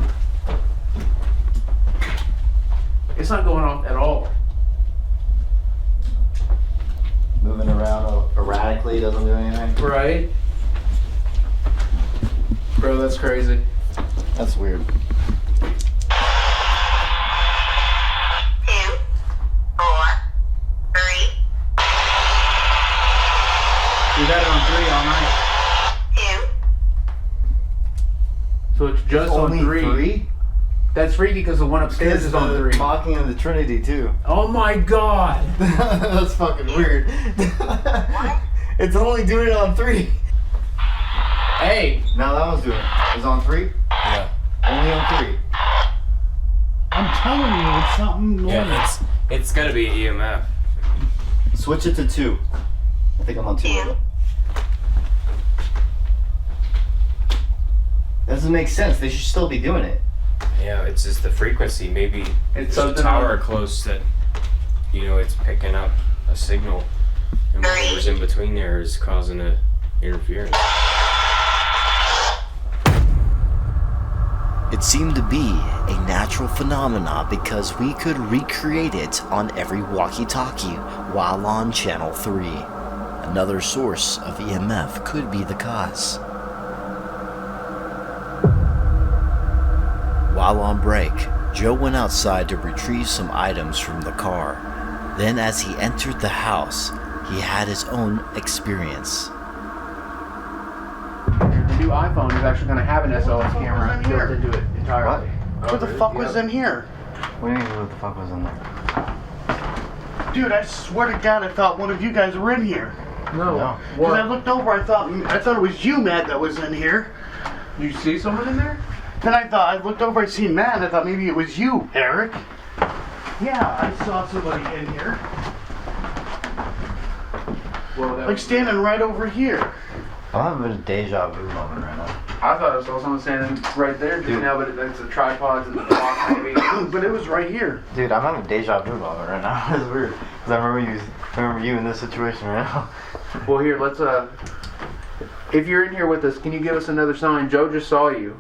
It's not going off at all. Moving around erratically doesn't do anything. Right? Bro, that's crazy. That's weird. 2, 4, 3. We've had it on 3 all night. 2. So it's just only on 3? That's freaky because the one upstairs is on 3. Mocking of the Trinity too. Oh my god! That's fucking weird. It's only doing it on 3. Hey! No, that one's doing it. It's on 3? Yeah. Only on 3. I'm telling you, it's something normal. Yeah, it's gotta be EMF. Switch it to 2. I think I'm on 2 of it. That doesn't make sense. They should still be doing it. Yeah, it's just the frequency. Maybe it's there's a tower close that, it's picking up a signal, and whatever's in between there is causing the interference. It seemed to be a natural phenomena because we could recreate it on every walkie-talkie while on Channel 3. Another source of EMF could be the cause. While on break, Joe went outside to retrieve some items from the car. Then as he entered the house, he had his own experience. The new iPhone is actually going to have an SOS camera built into it entirely. What the fuck was in here? What do you mean what the fuck was in there? Dude, I swear to God, I thought one of you guys were in here. No. Because I looked over, I thought it was you, Matt, that was in here. You see someone in there? Then I looked over, I seen Matt, I thought maybe it was you, Eric. Yeah, I saw somebody in here. Well, like standing right over here. I'm having a deja vu moment right now. I thought I saw someone standing right there just now, but it's a tripod in the box maybe. But it was right here. Dude, I'm having a deja vu moment right now. It's weird. Because I remember you in this situation right now. Well, here, let's, if you're in here with us, can you give us another sign? Joe just saw you.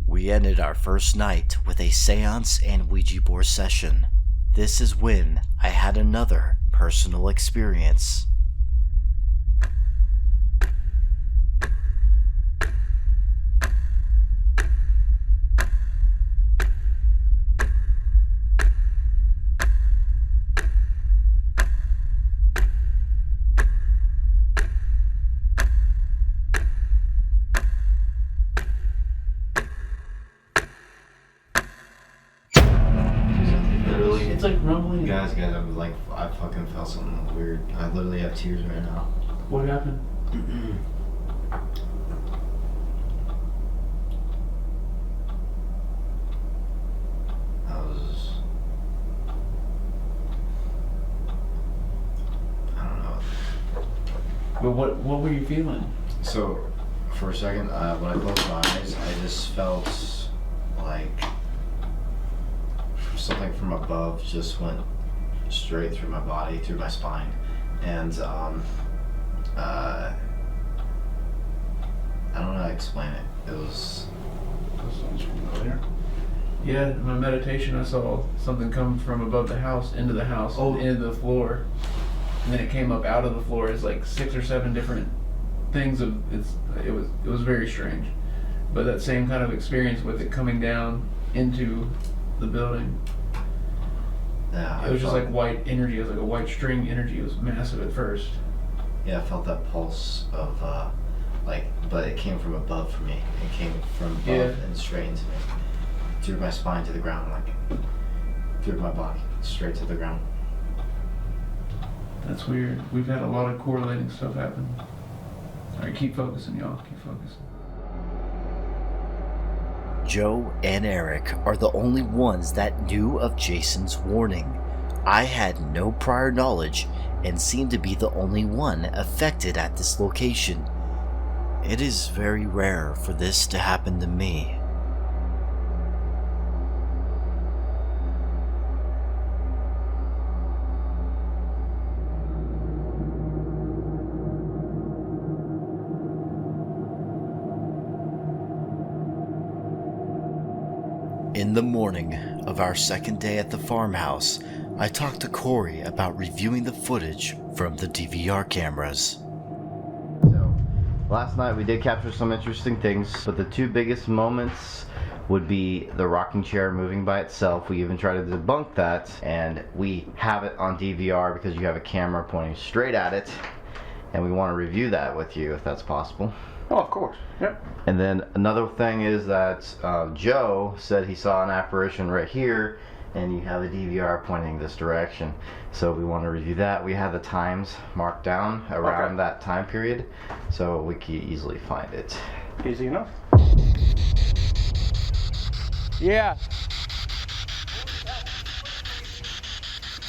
We ended our first night with a seance and Ouija board session. This is when I had another personal experience. It's like rumbling. Guys, I fucking felt something weird. I literally have tears right now. What happened? I don't know. But what were you feeling? So, for a second, when I closed my eyes, I just felt like something from above just went straight through my body, through my spine, and I don't know how to explain it. It was. Sounds familiar. Yeah, in my meditation I saw something come from above the house into the house and into the floor, and then it came up out of the floor. It's like 6 or 7 different things of it was very strange, but that same kind of experience with it coming down into the building. Yeah, it was just like white energy. It was like a white string energy. It was massive at first. Yeah, I felt that pulse of but it came from above for me. It came from above and straight into me, through my spine to the ground, like through my body, straight to the ground. That's weird. We've had a lot of correlating stuff happen. All right, keep focusing, y'all. Keep focusing. Joe and Eric are the only ones that knew of Jason's warning. I had no prior knowledge and seemed to be the only one affected at this location. It is very rare for this to happen to me. In the morning of our second day at the farmhouse, I talked to Corey about reviewing the footage from the DVR cameras. Last night we did capture some interesting things, but the 2 biggest moments would be the rocking chair moving by itself. We even tried to debunk that, and we have it on DVR because you have a camera pointing straight at it, and we want to review that with you if that's possible. Oh, of course. Yep. And then another thing is that Joe said he saw an apparition right here, and you have a DVR pointing this direction. So we want to review that. We have the times marked down around that time period, so we can easily find it. Easy enough. Yeah.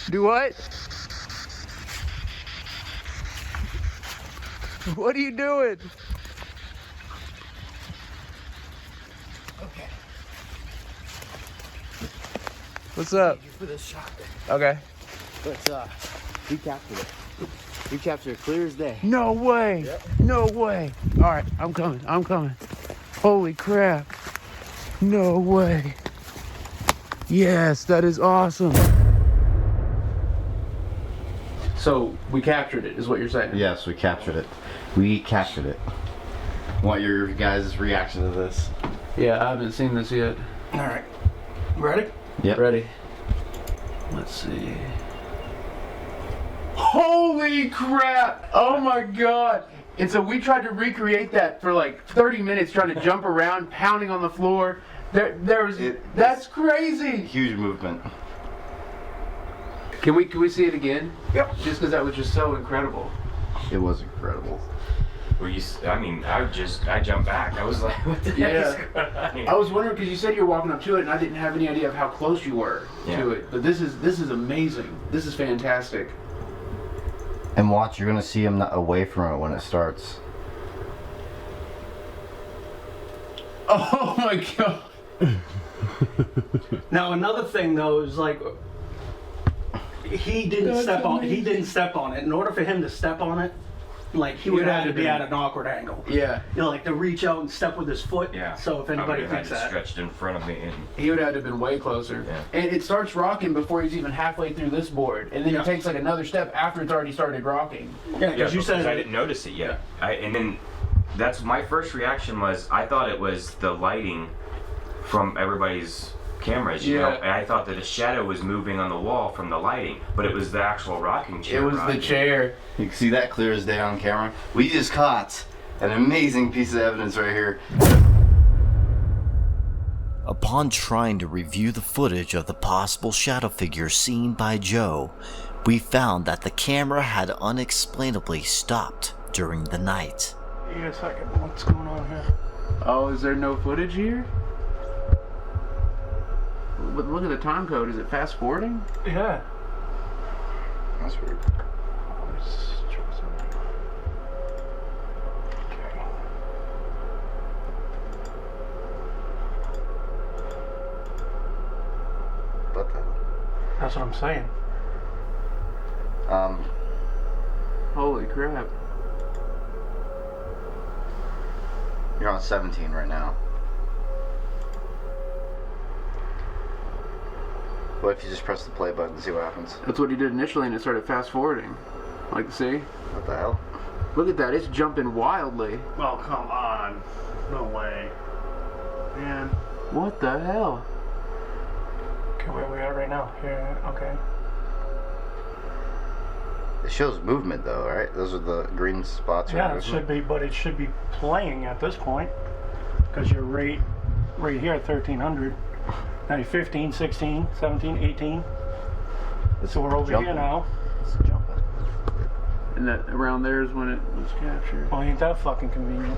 Do what? What are you doing? Okay. What's up? For this shot. Okay. But we captured it. We captured it clear as day. No way. Yep. No way. All right, I'm coming. I'm coming. Holy crap. No way. Yes, that is awesome. So we captured it, is what you're saying? Yes, we captured it. We captured it. Want your guys' reaction to this? Yeah, I haven't seen this yet. All right. Ready? Yep. Ready. Let's see. Holy crap! Oh my god! And so we tried to recreate that for like 30 minutes, trying to jump around, pounding on the floor. That's crazy! Huge movement. Can we see it again? Yep. Just because that was just so incredible. It was incredible. I jumped back. I was like, what the heck is going on here? I was wondering because you said you were walking up to it, and I didn't have any idea of how close you were to it. But this is amazing. This is fantastic. And watch, you're gonna see him away from it when it starts. Oh my god! Now another thing though is like he didn't step on it. In order for him to step on it, like he would have to be at an awkward angle. Yeah. You know, like to reach out and step with his foot. Yeah. So if anybody thinks that, stretched in front of me, and he would have to have been way closer. Yeah. And it starts rocking before he's even halfway through this board, and then he takes like another step after it's already started rocking. Yeah, because you said I didn't notice it yet. And then that's my first reaction was I thought it was the lighting from everybody's cameras, you know, and I thought that a shadow was moving on the wall from the lighting, but it was the actual rocking chair. It was the chair. You can see that clear as day on camera. We just caught an amazing piece of evidence right here. Upon trying to review the footage of the possible shadow figure seen by Joe, we found that the camera had unexplainably stopped during the night. Give me a second. What's going on here? Oh, is there no footage here? But look at the time code. Is it fast forwarding? Yeah. That's weird. Okay. what I'm saying. Holy crap. You're on 17 right now. What if you just press the play button and see what happens? That's what he did initially, and it started fast forwarding. Like, see? What the hell? Look at that, it's jumping wildly. Oh, come on. No way. Man. What the hell? Okay, where we are right now? Here, okay. It shows movement though, right? Those are the green spots. Yeah, it should be, but it should be playing at this point. Because you're right here at 1300. Now you're 15, 16, 17, 18. So we're over here now. It's jumping. And that around there is when it was captured. Oh, ain't that fucking convenient?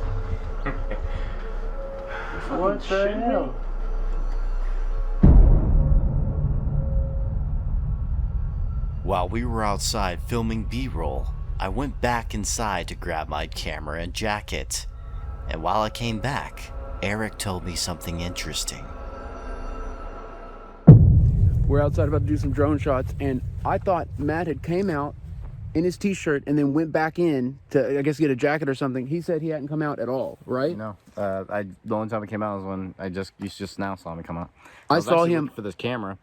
What the hell? While we were outside filming B-roll, I went back inside to grab my camera and jacket. And while I came back, Eric told me something interesting. We're outside about to do some drone shots, and I thought Matt had came out in his t-shirt and then went back in to, I guess, get a jacket or something. He said he hadn't come out at all, right? No. The only time he came out was when you just now saw me come out. I saw him for this camera.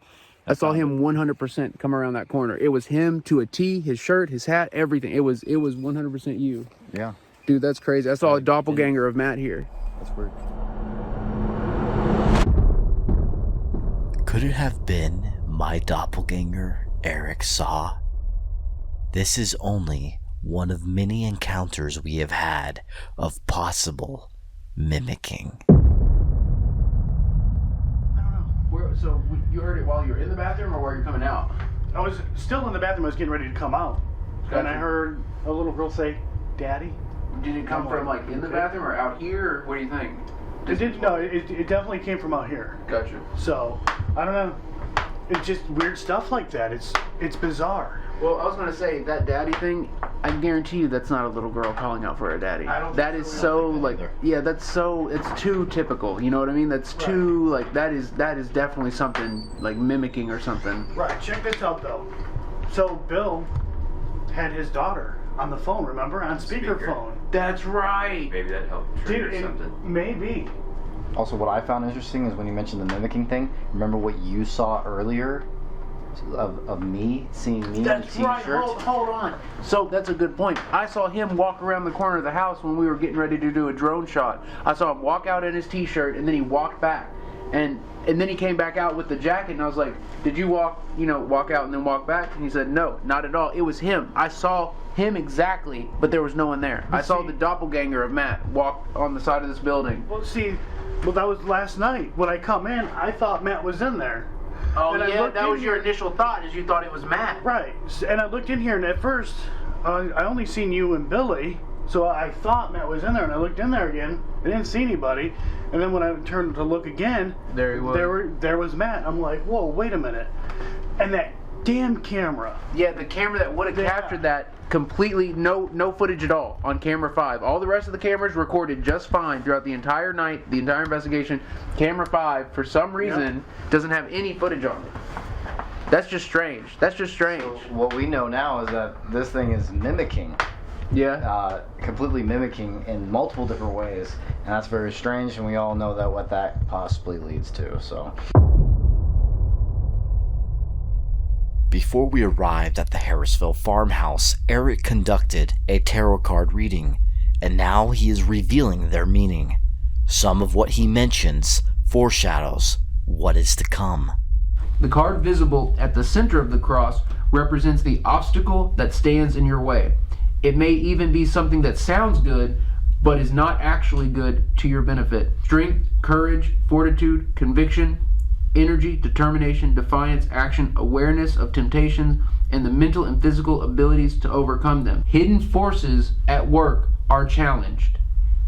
I saw him 100% come around that corner. It was him to a T, his shirt, his hat, everything. It was 100% you. Yeah. Dude, that's crazy. I saw a doppelganger of Matt here. That's weird. Could it have been my doppelganger Eric saw? This is only one of many encounters we have had of possible mimicking. So you heard it while you were in the bathroom or while you're coming out? I was still in the bathroom. I was getting ready to come out. Gotcha. And I heard a little girl say, "Daddy." Did it come from like in the bathroom or out here? Or what do you think? It definitely came from out here. Gotcha. So, I don't know. It's just weird stuff like that. It's bizarre. Well, I was going to say, that daddy thing, I guarantee you that's not a little girl calling out for a daddy. That is so, like, yeah, that's so, it's too typical, you know what I mean? That's too, like, that is definitely something, like, mimicking or something. Right, check this out, though. So, Bill had his daughter on the phone, remember? On speakerphone. That's right. Maybe that helped trigger something. Maybe. Also, what I found interesting is when you mentioned the mimicking thing, remember what you saw earlier? Of me seeing me in a t-shirt. That's right. Hold on. So that's a good point. I saw him walk around the corner of the house when we were getting ready to do a drone shot. I saw him walk out in his t-shirt and then he walked back, and then he came back out with the jacket, and I was like, "Did you walk out and then walk back?" And he said, "No, not at all. It was him. I saw him exactly, but there was no one there. I saw the doppelganger of Matt walk on the side of this building." Well, that was last night. When I come in, I thought Matt was in there. Oh, and yeah, that was your initial thought, is you thought it was Matt. Right. And I looked in here, and at first, I only seen you and Billy, so I thought Matt was in there, and I looked in there again. I didn't see anybody. And then when I turned to look again, there he was. There was Matt. I'm like, whoa, wait a minute. And that damn camera. Yeah, the camera that would have captured that completely, no footage at all on camera 5. All the rest of the cameras recorded just fine throughout the entire night, the entire investigation. Camera 5, for some reason, doesn't have any footage on it. That's just strange. So what we know now is that this thing is mimicking. Yeah. Completely mimicking in multiple different ways, and that's very strange, and we all know that what that possibly leads to, so. Before we arrived at the Harrisville Farmhouse, Eric conducted a tarot card reading, and now he is revealing their meaning. Some of what he mentions foreshadows what is to come. The card visible at the center of the cross represents the obstacle that stands in your way. It may even be something that sounds good, but is not actually good to your benefit. Strength, courage, fortitude, conviction, energy, determination, defiance, action, awareness of temptations, and the mental and physical abilities to overcome them. Hidden forces at work are challenged.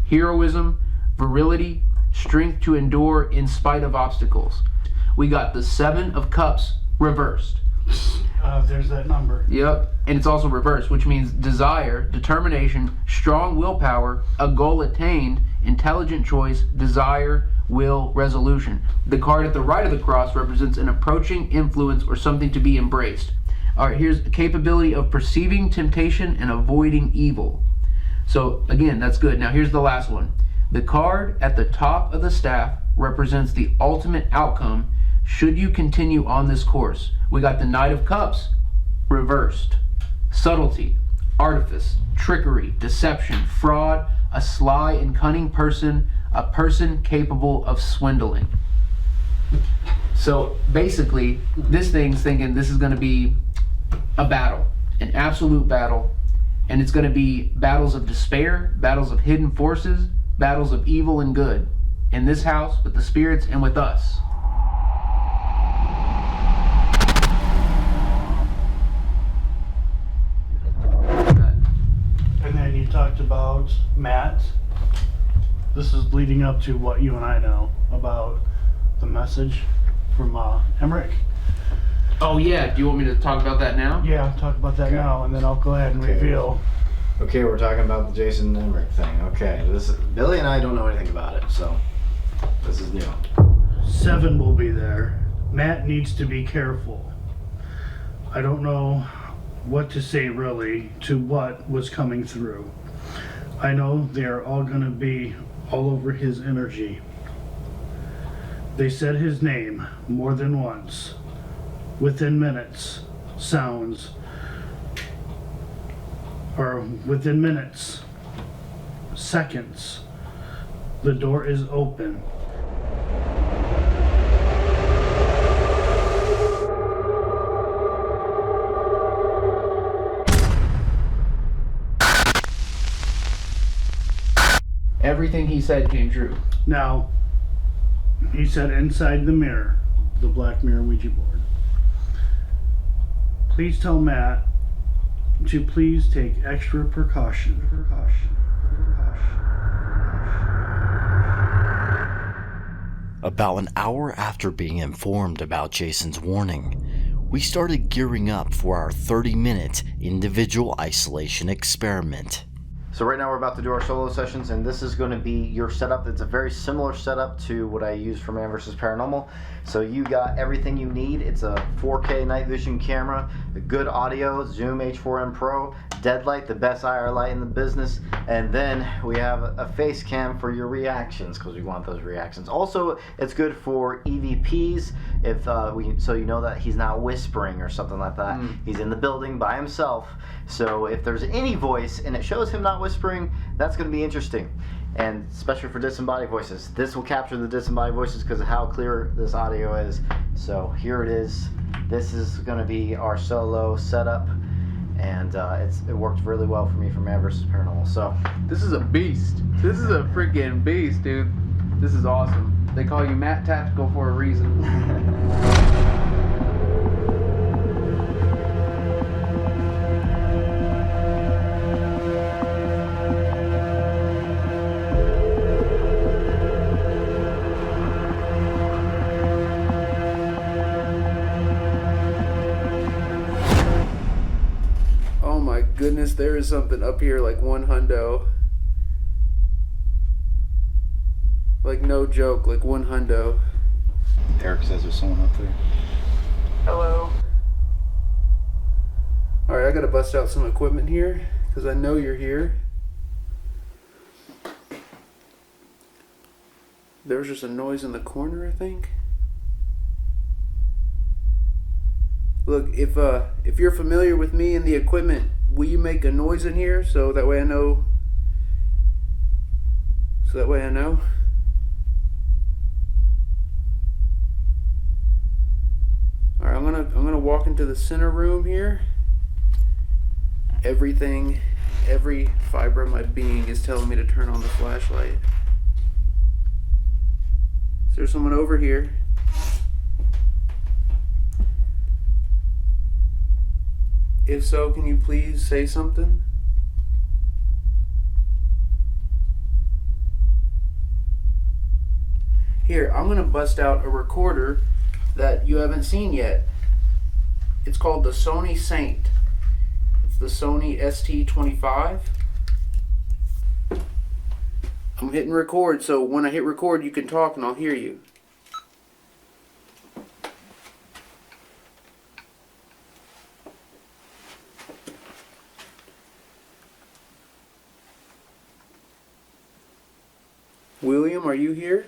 Heroism, virility, strength to endure in spite of obstacles. We got the 7 of Cups reversed. There's that number. Yep, and it's also reversed, which means desire, determination, strong willpower, a goal attained, intelligent choice, desire, will, resolution. The card at the right of the cross represents an approaching influence or something to be embraced. All right, here's a capability of perceiving temptation and avoiding evil. So again, that's good. Now here's the last one. The card at the top of the staff represents the ultimate outcome should you continue on this course. We got the Knight of Cups reversed. Subtlety, artifice, trickery, deception, fraud, a sly and cunning person, a person capable of swindling. So basically, this thing's thinking this is going to be a battle, an absolute battle, and it's going to be battles of despair, battles of hidden forces, battles of evil and good in this house with the spirits and with us. And then you talked about Matt. This is leading up to what you and I know about the message from Emmerich. Oh yeah, do you want me to talk about that now? Yeah, talk about that now, and then I'll go ahead and reveal. Okay, we're talking about the Jason Emmerich thing. Okay, Billy and I don't know anything about it, so this is new. 7 will be there. Matt needs to be careful. I don't know what to say really to what was coming through. I know they're all going to be all over his energy. They said his name more than once. Within minutes, sounds, or within minutes, seconds, the door is open. Everything he said came true. Now, he said inside the mirror, the black mirror Ouija board. Please tell Matt to please take extra precaution. About an hour after being informed about Jason's warning, we started gearing up for our 30-minute individual isolation experiment. So right now we're about to do our solo sessions, and this is going to be your setup. It's a very similar setup to what I use for Man vs. Paranormal. So you got everything you need. It's a 4K night vision camera, a good audio, Zoom H4n Pro, dead light, the best IR light in the business, and then we have a face cam for your reactions because we want those reactions. Also, it's good for EVPs if so you know that he's not whispering or something like that. He's in the building by himself. So if there's any voice and it shows him not whispering, that's going to be interesting. And especially for disembodied voices. This will capture the disembodied voices because of how clear this audio is. So here it is. This is going to be our solo setup. And it worked really well for me for Man vs. Paranormal. So this is a beast. This is a freaking beast, dude. This is awesome. They call you Matt Tactical for a reason. Goodness, there is something up here like $100. Like no joke, like $100. Eric says there's someone up there. Hello. Alright, I gotta bust out some equipment here because I know you're here. There was just a noise in the corner, I think. Look, if you're familiar with me and the equipment, will you make a noise in here so that way I know? All right, I'm gonna walk into the center room here. Every fiber of my being is telling me to turn on the flashlight. Is there someone over here? If so, can you please say something? Here, I'm gonna bust out a recorder that you haven't seen yet. It's called the Sony Saint. It's the Sony ST25. I'm hitting record, so when I hit record, you can talk and I'll hear you. William, are you here?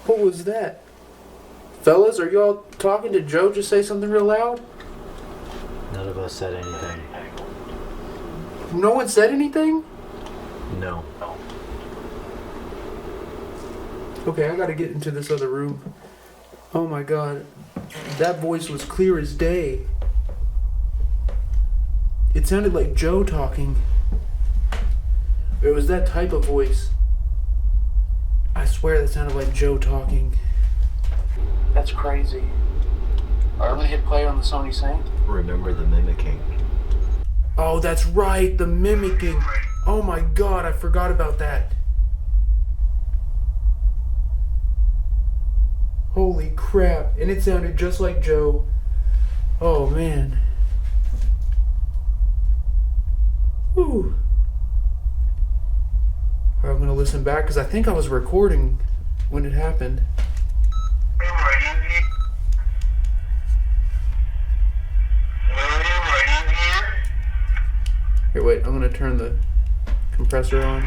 What was that? Fellas, are y'all talking to Joe? Just say something real loud. None of us said anything. No one said anything? No. Okay, I gotta get into this other room. Oh my god. That voice was clear as day. It sounded like Joe talking. It was that type of voice. I swear that sounded like Joe talking. That's crazy. Alright, I'm gonna hit play on the Sony Saint. Remember the mimicking. Oh, that's right, the mimicking. Oh my god, I forgot about that. Holy crap, and it sounded just like Joe. Oh man. Whew. Alright, I'm gonna listen back because I think I was recording when it happened. Here, wait, I'm gonna turn the compressor on.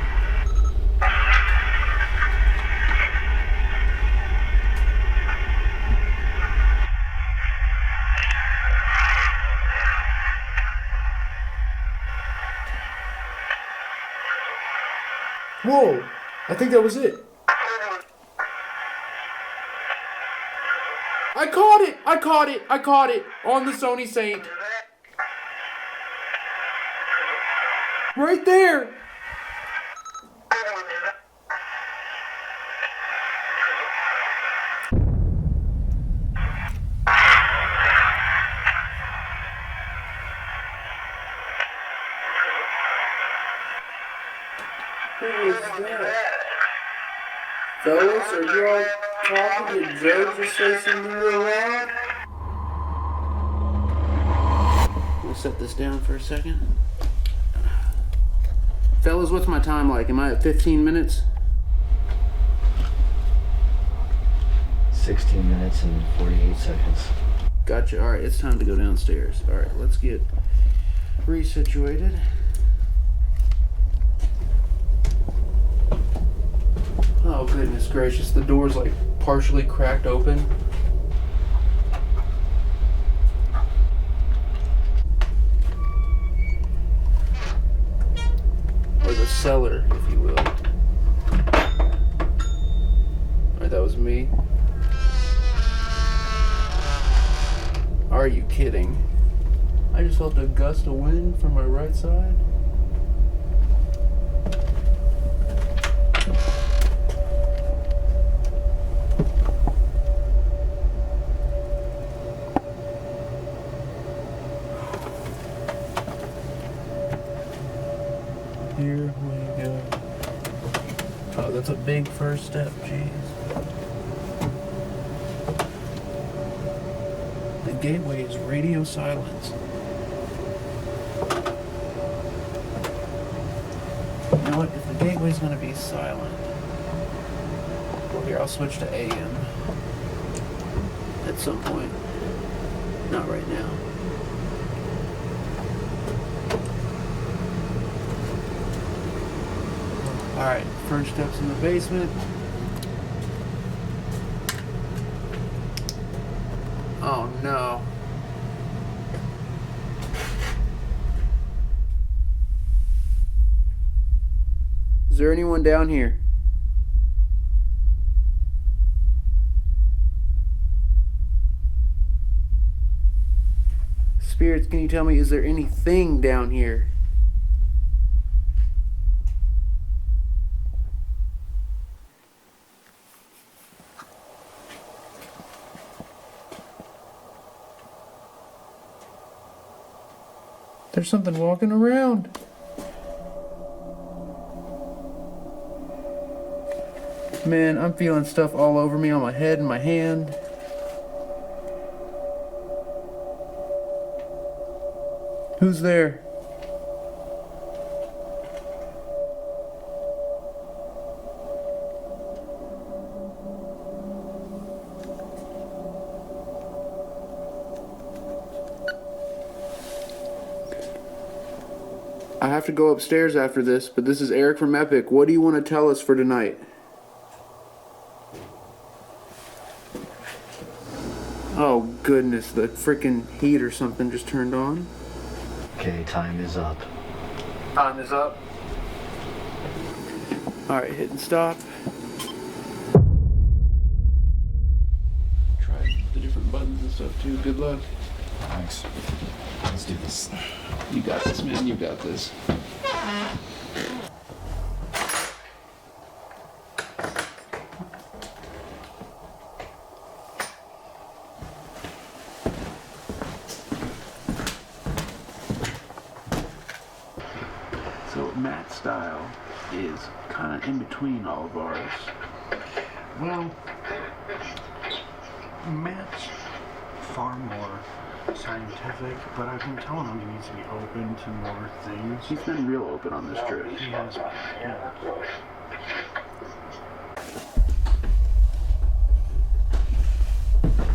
Whoa! I think that was it. I caught it! I caught it! I caught it! On the Sony Saint. Right there! Who was that? Fellas, are you all talking to Joe? Just say something real loud. We'll set this down for a second. Fellas, what's my time like? Am I at 15 minutes? 16 minutes and 48 seconds. Gotcha. Alright, it's time to go downstairs. Alright, let's get resituated. Oh, goodness gracious. The door's like partially cracked open. Or the cellar, if you will. Alright, that was me. Are you kidding? I just felt a gust of wind from my right side. Here we go. Oh, that's a big first step, jeez. The gateway is radio silence. You know what? If the gateway's gonna be silent, well, here, I'll switch to AM at some point. Not right now. Alright, first steps in the basement. Oh no. Is there anyone down here? Spirits, can you tell me, is there anything down here? There's something walking around. Man, I'm feeling stuff all over me on my head and my hand. Who's there? I have to go upstairs after this, but this is Eric from Epic. What do you want to tell us for tonight? Oh goodness, the freaking heat or something just turned on. Okay, time is up. Time is up. Alright, hit and stop. Try the different buttons and stuff too. Good luck. Thanks. Let's do this. You got this, man. You got this. So Matt's style is kind of in between all of ours. Well, Matt's far more scientific, but I've been telling him he needs to be open to more things. He's been real open on this trip. He has been, yeah.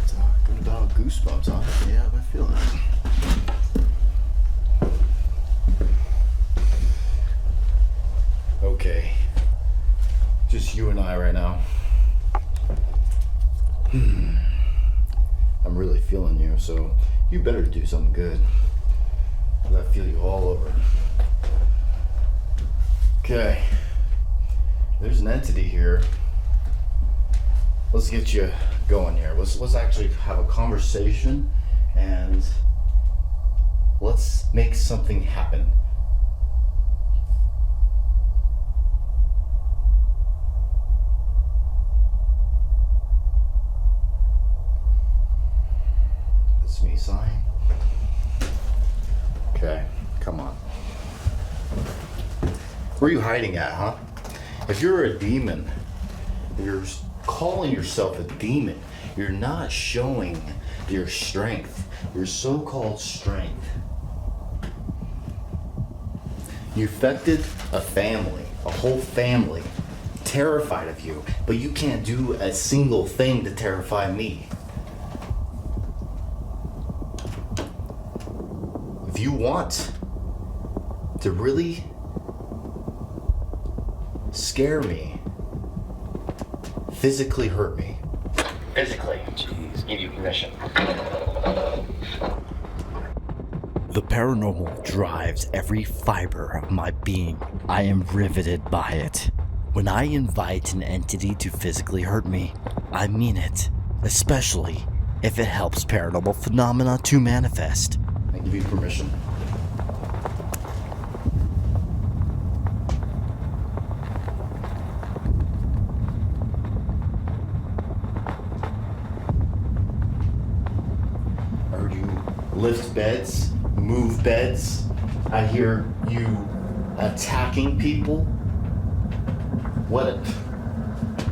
Talking about goosebumps, huh? Yeah, I feel that. Okay. Just you and I right now. I'm really feeling you, so you better do something good. I feel you all over. Okay. There's an entity here. Let's get you going here. Let's actually have a conversation and let's make something happen. That's me sighing. Okay, come on. Where are you hiding at, huh? If you're a demon, you're calling yourself a demon, you're not showing your strength, your so-called strength. You affected a family, a whole family, terrified of you, but you can't do a single thing to terrify me. If you want to really scare me, physically hurt me. Physically. Jeez. Give you permission. The paranormal drives every fiber of my being. I am riveted by it. When I invite an entity to physically hurt me, I mean it, especially if it helps paranormal phenomena to manifest. I give you permission. I heard you lift beds, move beds. I hear you attacking people. What?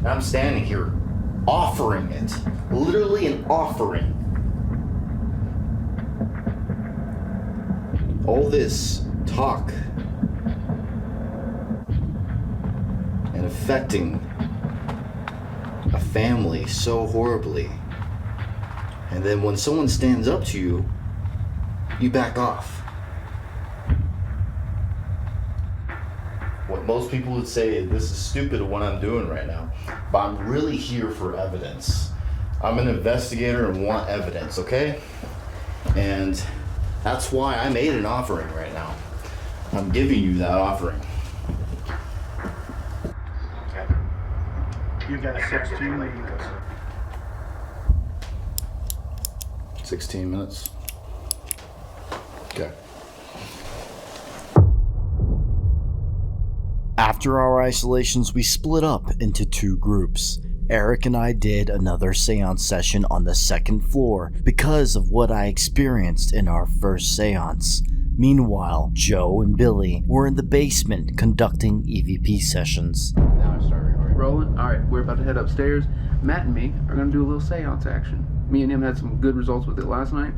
I'm standing here offering it. Literally an offering. All this talk and affecting a family so horribly. And then when someone stands up to you, you back off. What most people would say, this is stupid what I'm doing right now, but I'm really here for evidence. I'm an investigator and want evidence, okay? And that's why I made an offering right now. I'm giving you that offering. Okay. You got 16 minutes. 16 minutes. Okay. After our isolations, we split up into two groups. Eric and I did another seance session on the second floor because of what I experienced in our first seance. Meanwhile, Joe and Billy were in the basement conducting EVP sessions. Now I start recording. Rolling? Alright, we're about to head upstairs. Matt and me are going to do a little seance action. Me and him had some good results with it last night.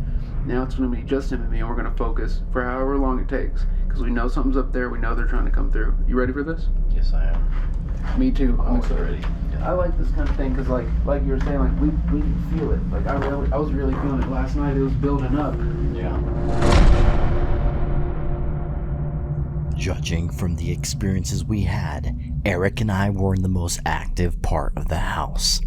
Now it's going to be just him and me, and we're going to focus for however long it takes. Because we know something's up there, we know they're trying to come through. You ready for this? Yes, I am. Me too. I'm Always excited. ready. I like this kind of thing because, like you were saying, like we can feel it. Like I was really feeling it last night. It was building up. Yeah. Judging from the experiences we had, Eric and I were in the most active part of the house.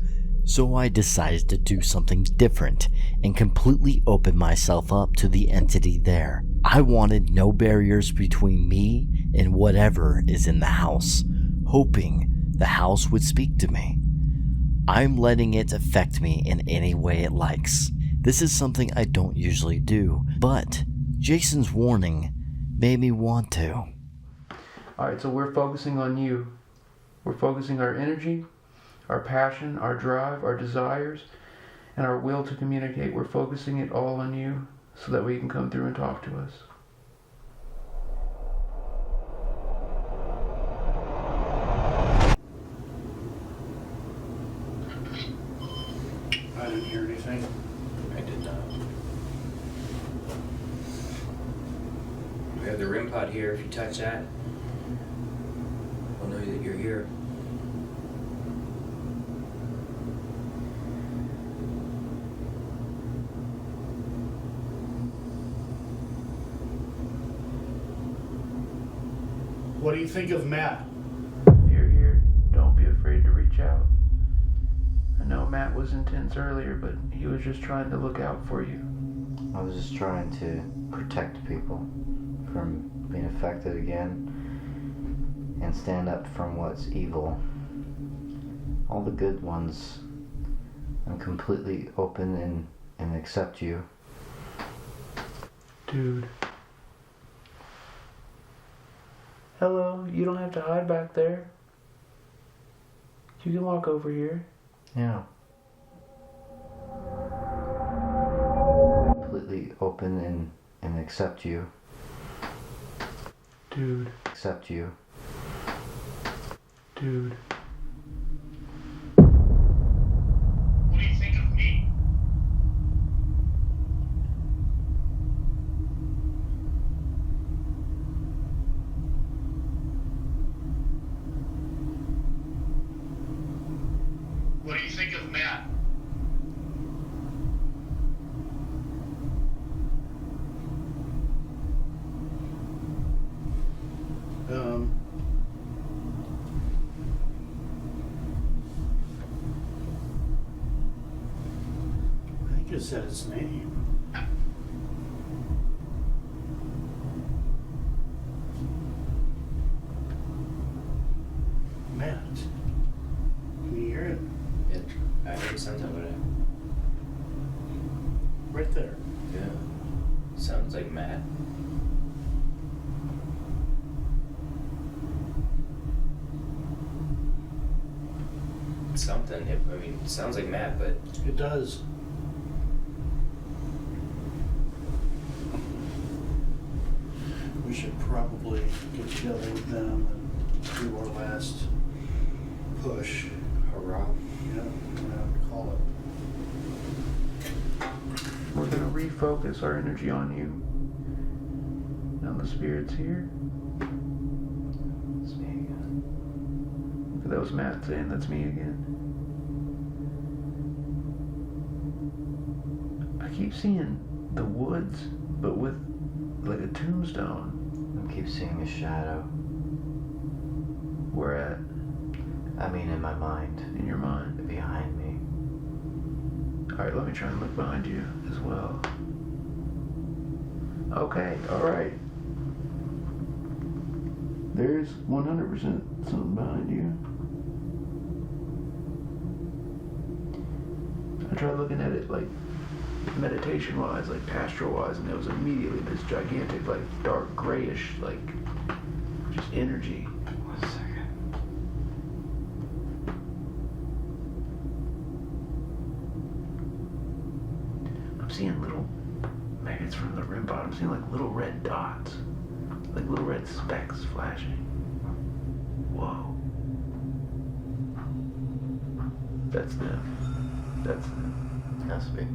So I decided to do something different and completely open myself up to the entity there. I wanted no barriers between me and whatever is in the house, hoping the house would speak to me. I'm letting it affect me in any way it likes. This is something I don't usually do, but Jason's warning made me want to. Alright, so we're focusing on you. We're focusing our energy, our passion, our drive, our desires, and our will to communicate. We're focusing it all on you so that we can come through and talk to us. I didn't hear anything. I did not. We have the REM pod here. If you touch that, we'll know that you're here. What do you think of Matt? If you're here, don't be afraid to reach out. I know Matt was intense earlier, but he was just trying to look out for you. I was just trying to protect people from being affected again and stand up from what's evil. All the good ones, I'm completely open and accept you. Dude. Hello, you don't have to hide back there. You can walk over here. Yeah. Completely open and accept you. Dude. Accept you. Dude. What do you think of me? What do you think of Matt? I think it said its name. Matt. Can you hear it? I heard something about it. Right there. Yeah. Sounds like Matt. Something. It sounds like Matt, but it does. We should probably get together with them and do our last push. Hurrah. Yeah, whatever you call it. We're going to refocus our energy on you. Now the spirit's here. It's me again. That was Matt saying that's me again. I keep seeing the woods, but with like a tombstone. I keep seeing a shadow. Where at? I mean, in my mind. In your mind? Behind me. Alright, let me try and look behind you as well. Okay, alright. There's 100% something behind you. I tried looking at it like meditation wise, like pastoral wise, and it was immediately this gigantic, like dark grayish, like just energy. 1 second. I'm seeing little, maybe it's from the rim bottom, I'm seeing like little red dots, like little red specks flashing. Whoa. That's them. That's them. Has to be.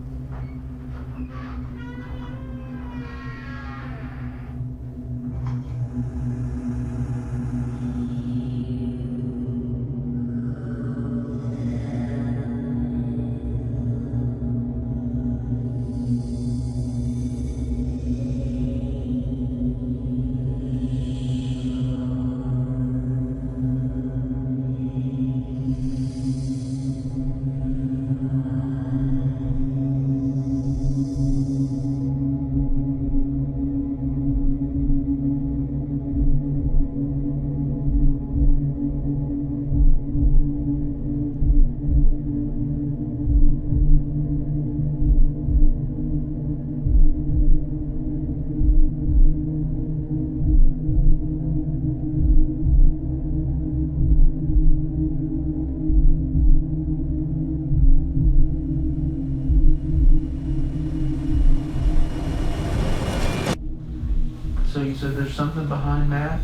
So you said there's something behind that,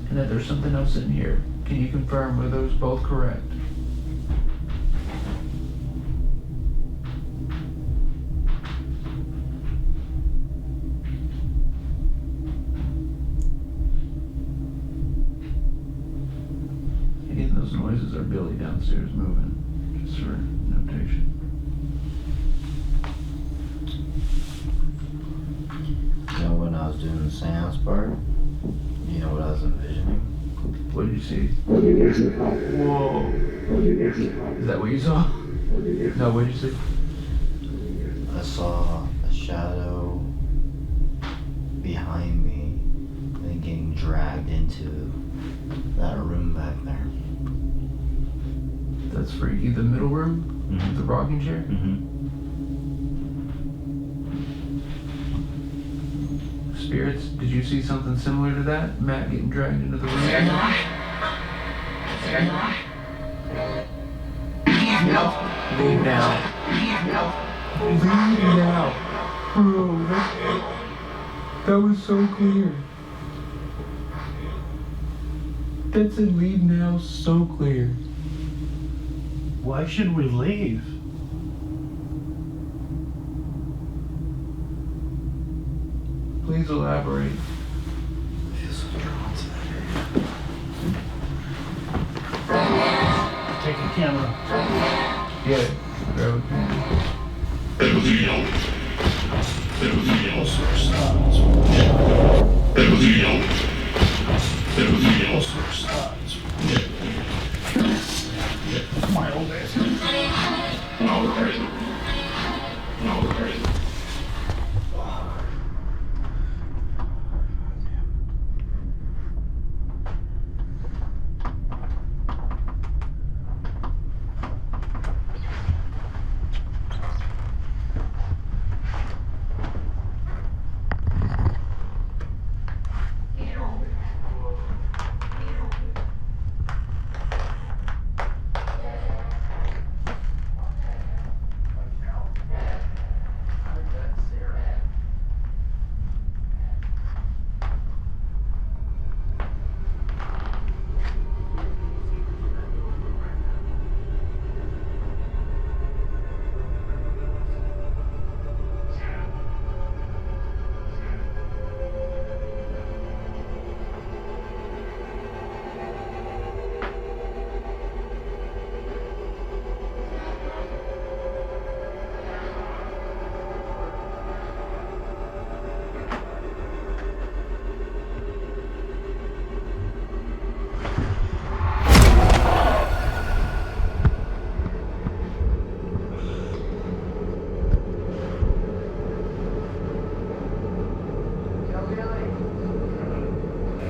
and that there's something else in here. Can you confirm, were those both correct? Again, those noises are Billy downstairs moving, just for notation. You know, when I was doing the seance part, you know what I was envisioning? What did you see? Whoa. Is that what you saw? No, what did you see? I saw a shadow behind me and getting dragged into that room back there. That's freaky. The middle room? Mm-hmm. The rocking chair? Mm-hmm. Spirits, did you see something similar to that? Matt getting dragged into the room? Leave now. Leave now. Bro, that was so clear. That said leave now so clear. Why should we leave? Please elaborate. I feel so drawn to that area. Take a camera. Yeah, grab a camera. My old ass.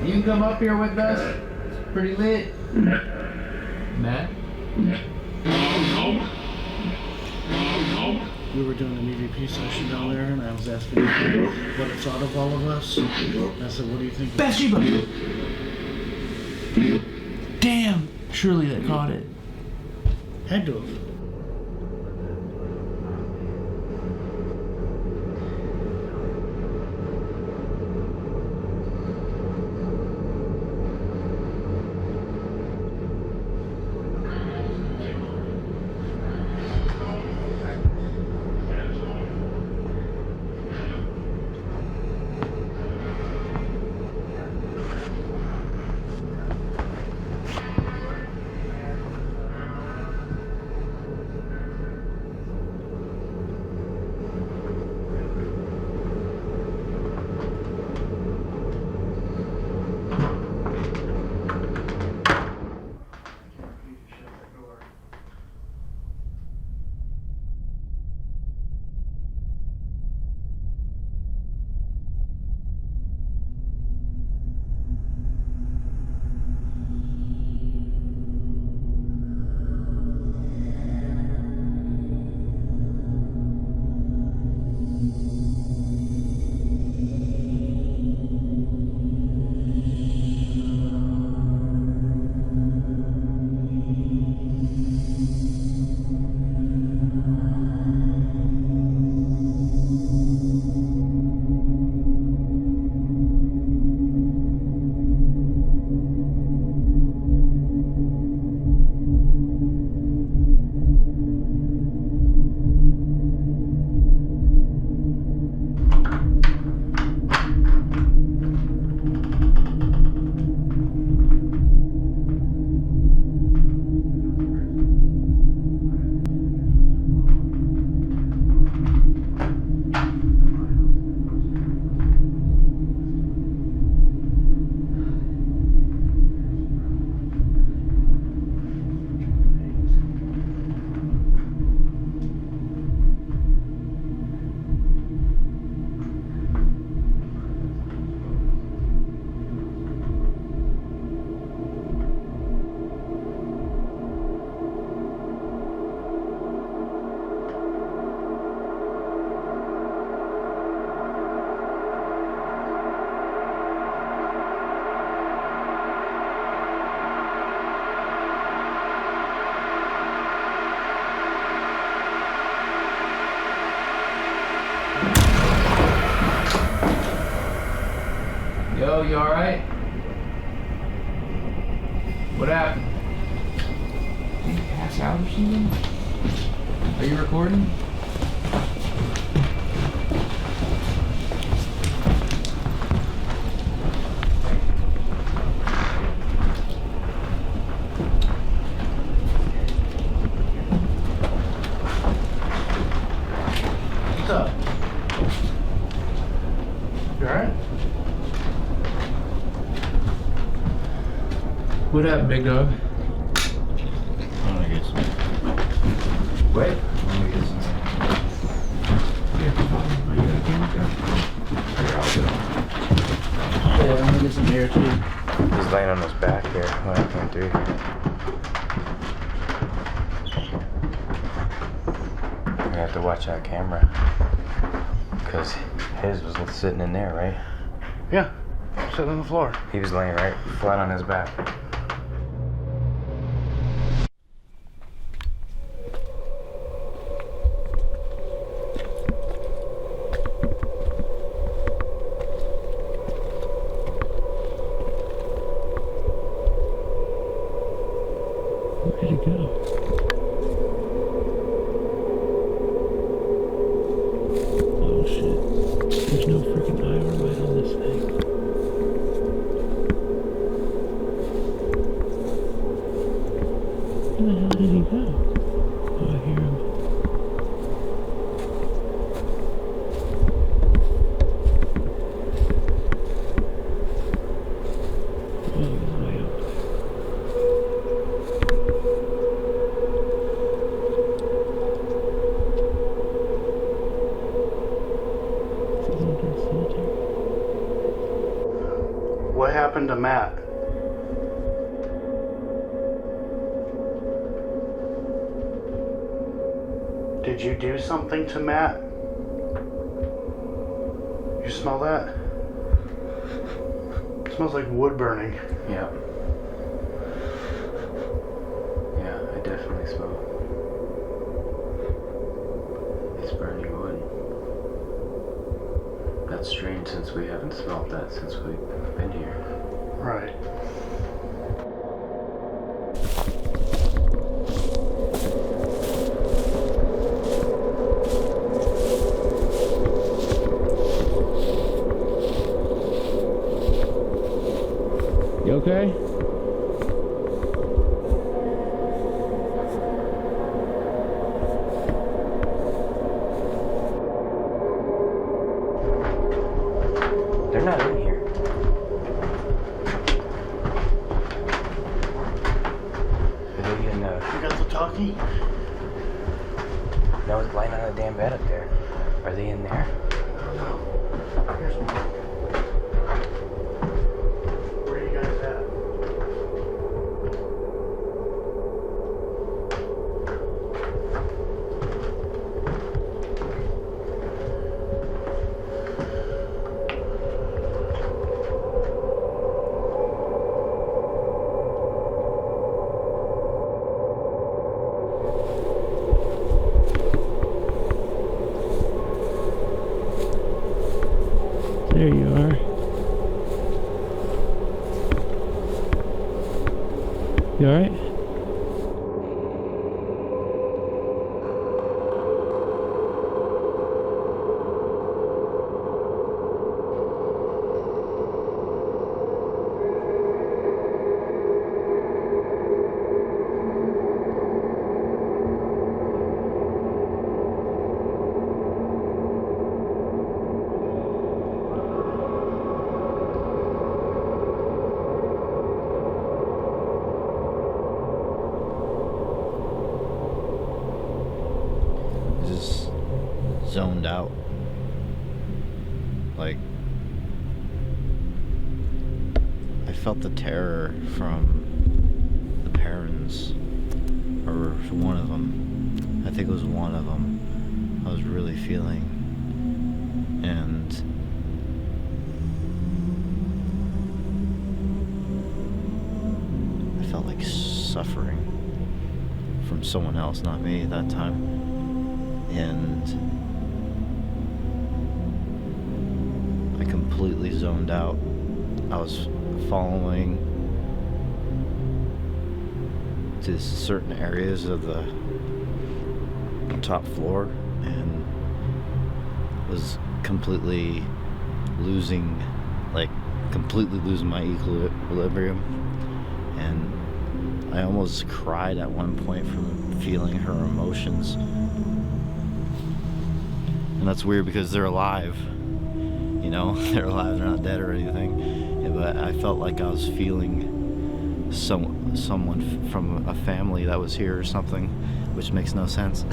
You can come up here with us. It's pretty lit. Matt? We were doing an EVP session down there, and I was asking him what it thought of all of us. And I said, what do you think? Bathsheba! Damn! Surely that caught it. Had to have. Are you recording? What's up? You alright? What up, big dog? I'm gonna get some. Wait. I'm gonna get some. Yeah, I'm gonna get some air too. He's laying on his back here when I came through here. We have to watch that camera. Because his was sitting in there, right? Yeah, sitting on the floor. He was laying right flat on his back. Where'd it go? Oh shit. There's no freaking Iowa light on this thing. Where the hell did he go? Oh, I hear him. Oh, he's way up there. What happened to Matt? Did you do something to Matt? You smell that? It smells like wood burning. Yeah. Yeah, I definitely smell. It's burning wood. That's strange since we haven't smelled that since we've been here. Right. You okay? They're not in here. Are they in You got the talkie? No, it's lying on the damn bed up there. Are they in there? Here's one. Where are you guys at? There you are. You alright? Just zoned out. Like, I felt the terror from the parents, or one of them. I think it was one of them. I was really feeling, and I felt like suffering from someone else, not me at that time. And I completely zoned out. I was following to certain areas of the top floor and was completely losing my equilibrium, and I almost cried at one point from feeling her emotions. And that's weird because they're alive, you know, they're alive, they're not dead or anything. Yeah, but I felt like I was feeling someone from a family that was here or something, which makes no sense.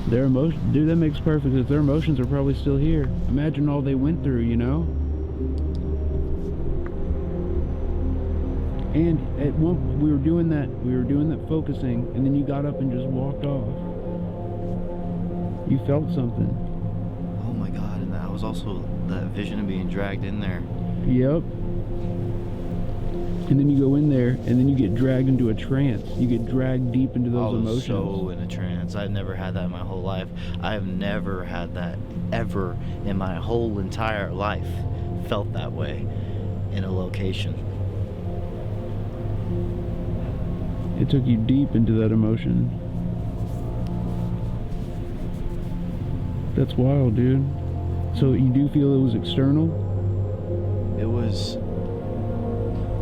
Their emotions, dude, that makes perfect sense. Their emotions are probably still here. Imagine all they went through, you know? And at one, we were doing that focusing, and then you got up and just walked off. You felt something. Oh my God, and that was also that vision of being dragged in there. Yep. And then you go in there, and then you get dragged into a trance. You get dragged deep into those emotions. I was so in a trance. I've never had that in my whole life. I have never had that ever in my whole entire life. Felt that way in a location. It took you deep into that emotion. That's wild, dude. So you do feel it was external? It was...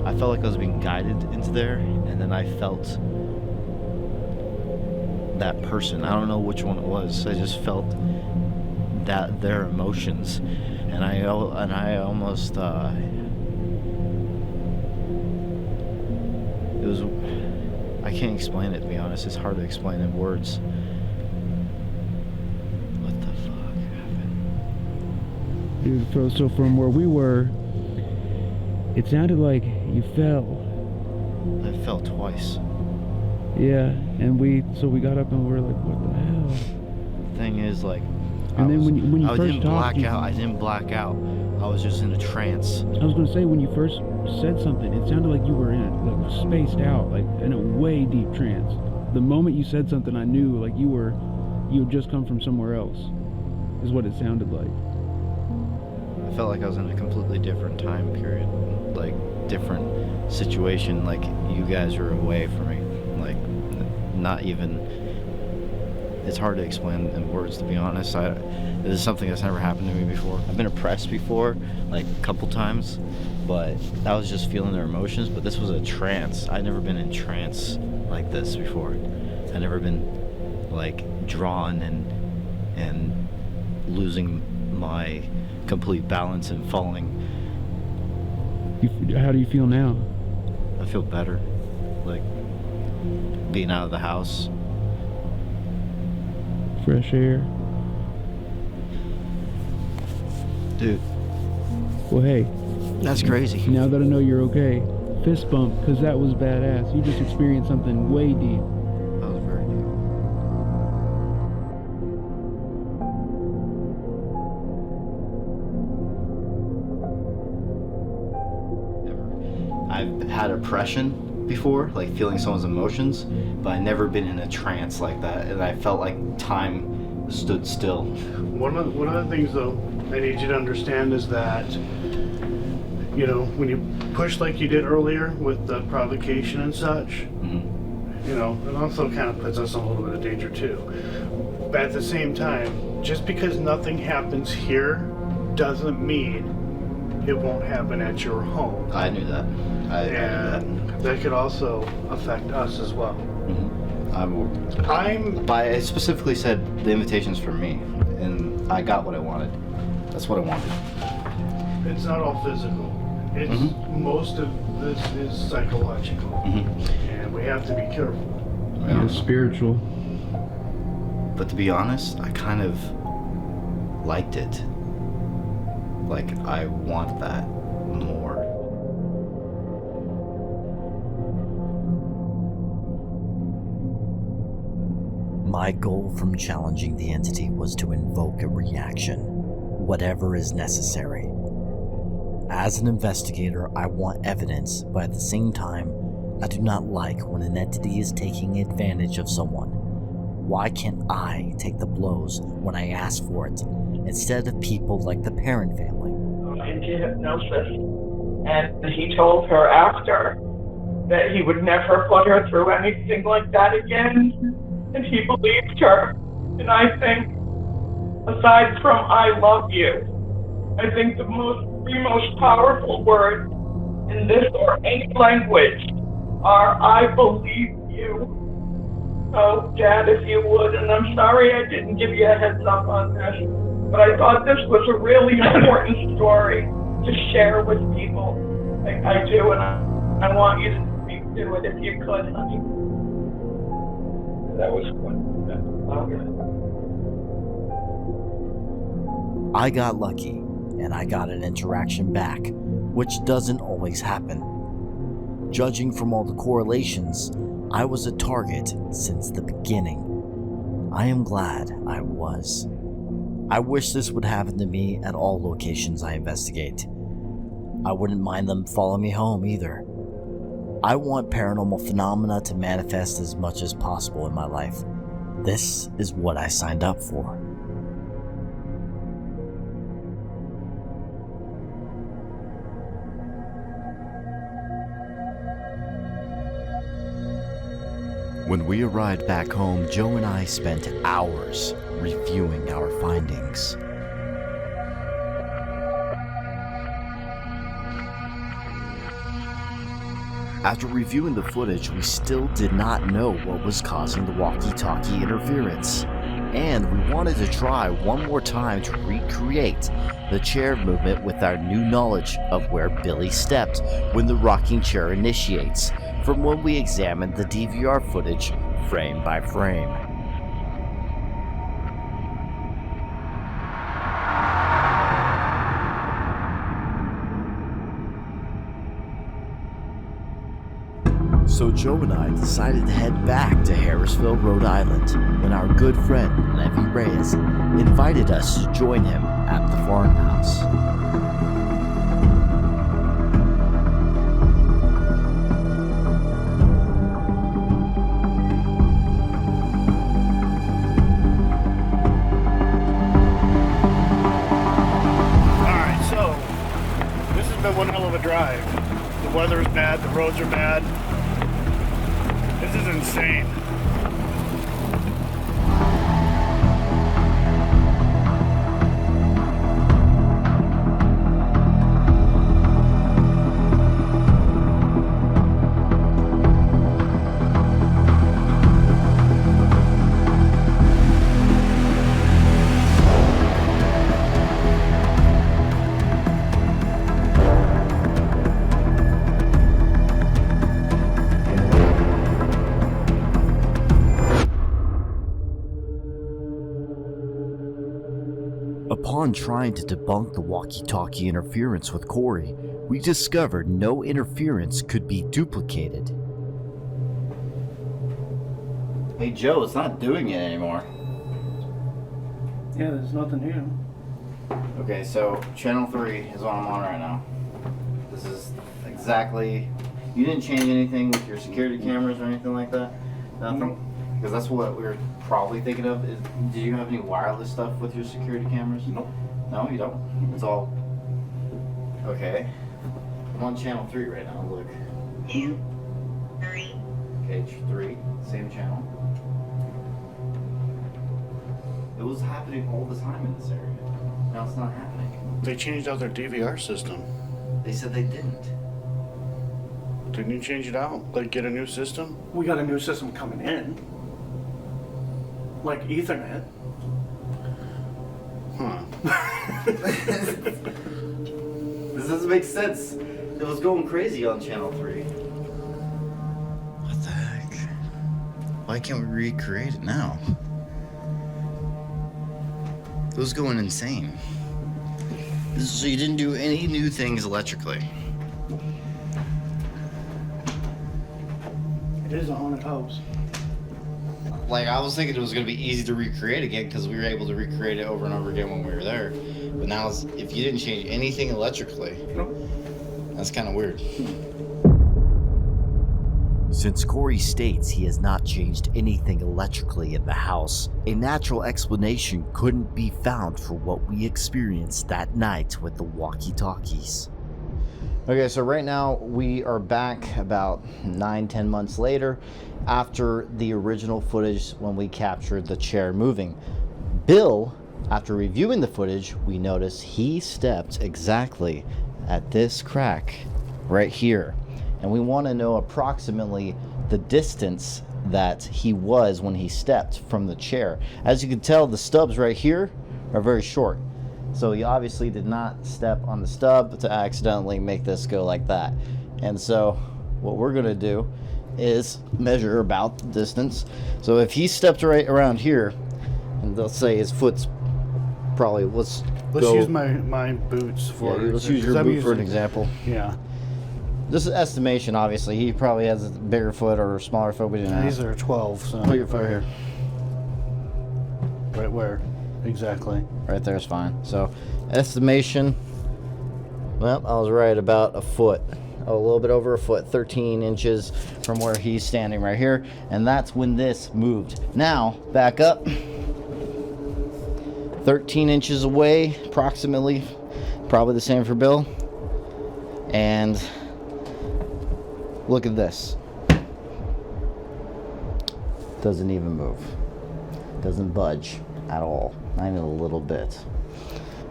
I felt like I was being guided into there, and then I felt that person. I don't know which one it was. I just felt that their emotions, and I almost it was. I can't explain it, to be honest. It's hard to explain in words. What the fuck happened? Dude, so from where we were, it sounded like you fell. I fell twice. Yeah, and we got up and we were like, what the hell? Thing is, like, and then when you first didn't talked, black out. I didn't black out. I was just in a trance. I was gonna say, when you first said something, it sounded like you were in like spaced out, like in a way deep trance. The moment you said something, I knew like you had just come from somewhere else. Is what it sounded like. I felt like I was in a completely different time period, like different situation. Like you guys were away from me, like not even. It's hard to explain in words, to be honest. This is something that's never happened to me before. I've been oppressed before, like a couple times, but that was just feeling their emotions. But this was a trance. I'd never been in trance like this before. I'd never been like drawn and losing my complete balance and falling. How do you feel now? I feel better, like being out of the house. Fresh air. Dude. Well, hey. That's crazy. Now that I know you're okay, fist bump, because that was badass. You just experienced something way deep. That was very deep. I've had oppression before, like feeling someone's emotions, but I've never been in a trance like that, and I felt like time stood still. One of the things, though, I need you to understand is that, you know, when you push like you did earlier with the provocation and such, you know, it also kind of puts us in a little bit of danger too. But at the same time, just because nothing happens here doesn't mean it won't happen at your home. I knew that. I knew that. That could also affect us as well. But I specifically said the invitation's for me, and I got what I wanted. That's what I wanted. It's not all physical. It's most of this is psychological, and we have to be careful. Yeah, spiritual. But to be honest, I kind of liked it. Like, I want that more. My goal from challenging the entity was to invoke a reaction, whatever is necessary. As an investigator, I want evidence, but at the same time, I do not like when an entity is taking advantage of someone. Why can't I take the blows when I ask for it, instead of people like the parent family? Into hypnosis, and he told her after that he would never put her through anything like that again, and he believed her. And I think, aside from I love you, I think the most powerful words in this or any language are I believe you. So, Dad, if you would, and I'm sorry I didn't give you a heads up on this, but I thought this was a really important story to share with people. I do, and I want you to speak to it if you could, honey. That was fun. I got lucky, and I got an interaction back, which doesn't always happen. Judging from all the correlations, I was a target since the beginning. I am glad I was. I wish this would happen to me at all locations I investigate. I wouldn't mind them following me home either. I want paranormal phenomena to manifest as much as possible in my life. This is what I signed up for. When we arrived back home, Joe and I spent hours reviewing our findings. After reviewing the footage, we still did not know what was causing the walkie-talkie interference, and we wanted to try one more time to recreate the chair movement with our new knowledge of where Billy stepped when the rocking chair initiates, from when we examined the DVR footage frame by frame. So Joe and I decided to head back to Harrisville, Rhode Island, when our good friend Levy Reyes invited us to join him at the farmhouse. Alright, so this has been one hell of a drive. The weather's bad, the roads are bad. This is insane. Upon trying to debunk the walkie-talkie interference with Corey, we discovered no interference could be duplicated. Hey Joe, it's not doing it anymore. Yeah, there's nothing here. Okay, so channel 3 is what I'm on right now. This is exactly... You didn't change anything with your security cameras or anything like that? Nothing? Because that's what we were probably thinking of. Do you have any wireless stuff with your security cameras? Nope. No, you don't? It's all... Okay. I'm on channel 3 right now, look. 2, 3. Okay, 3, same channel. It was happening all the time in this area. Now it's not happening. They changed out their DVR system. They said they didn't. Didn't you change it out? Like get a new system? We got a new system coming in. Like Ethernet. Huh. This doesn't make sense. It was going crazy on channel 3. What the heck? Why can't we recreate it now? It was going insane. So you didn't do any new things electrically? It is a haunted house. Like, I was thinking it was going to be easy to recreate again because we were able to recreate it over and over again when we were there. But now, if you didn't change anything electrically, that's kind of weird. Since Corey states he has not changed anything electrically in the house, a natural explanation couldn't be found for what we experienced that night with the walkie-talkies. Okay, so right now we are back about 9-10 months later after the original footage when we captured the chair moving. Bill, after reviewing the footage, we noticed he stepped exactly at this crack right here. And we want to know approximately the distance that he was when he stepped from the chair. As you can tell, the stubs right here are very short. So he obviously did not step on the stub to accidentally make this go like that. And so what we're gonna do is measure about the distance. So if he stepped right around here, and let's say his foot's probably, let's use my boots for it. Let's use your boot for an example. Yeah. This is estimation, obviously. He probably has a bigger foot or a smaller foot. We didn't ask. These are 12, so. Put your foot here. Right where? Exactly. Right there is fine. So, estimation. Well, I was right about a foot. A little bit over a foot, 13 inches from where he's standing right here. And that's when this moved. Now, back up. 13 inches away, approximately. Probably the same for Bill. And look at this. Doesn't even move. Doesn't budge at all. Not even a little bit.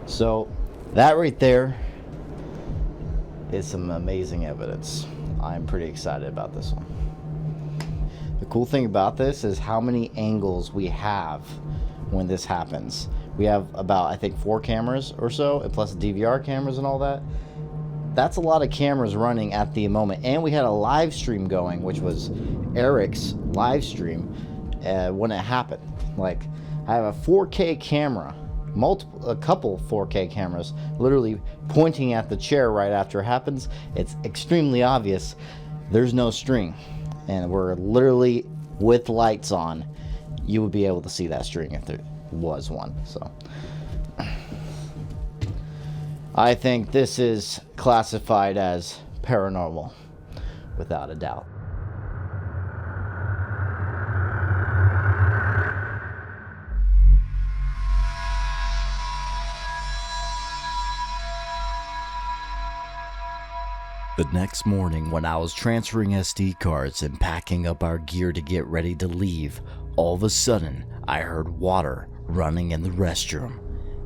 So that right there is some amazing evidence. I'm pretty excited about this one. The cool thing about this is how many angles we have when this happens. We have about, I think, 4 cameras or so, and plus DVR cameras and all that. That's a lot of cameras running at the moment. And we had a live stream going, which was Eric's live stream when it happened. Like, I have a 4K camera, a couple 4K cameras, literally pointing at the chair right after it happens. It's extremely obvious there's no string. And we're literally with lights on. You would be able to see that string if there was one. So I think this is classified as paranormal, without a doubt. The next morning, when I was transferring SD cards and packing up our gear to get ready to leave, all of a sudden, I heard water running in the restroom.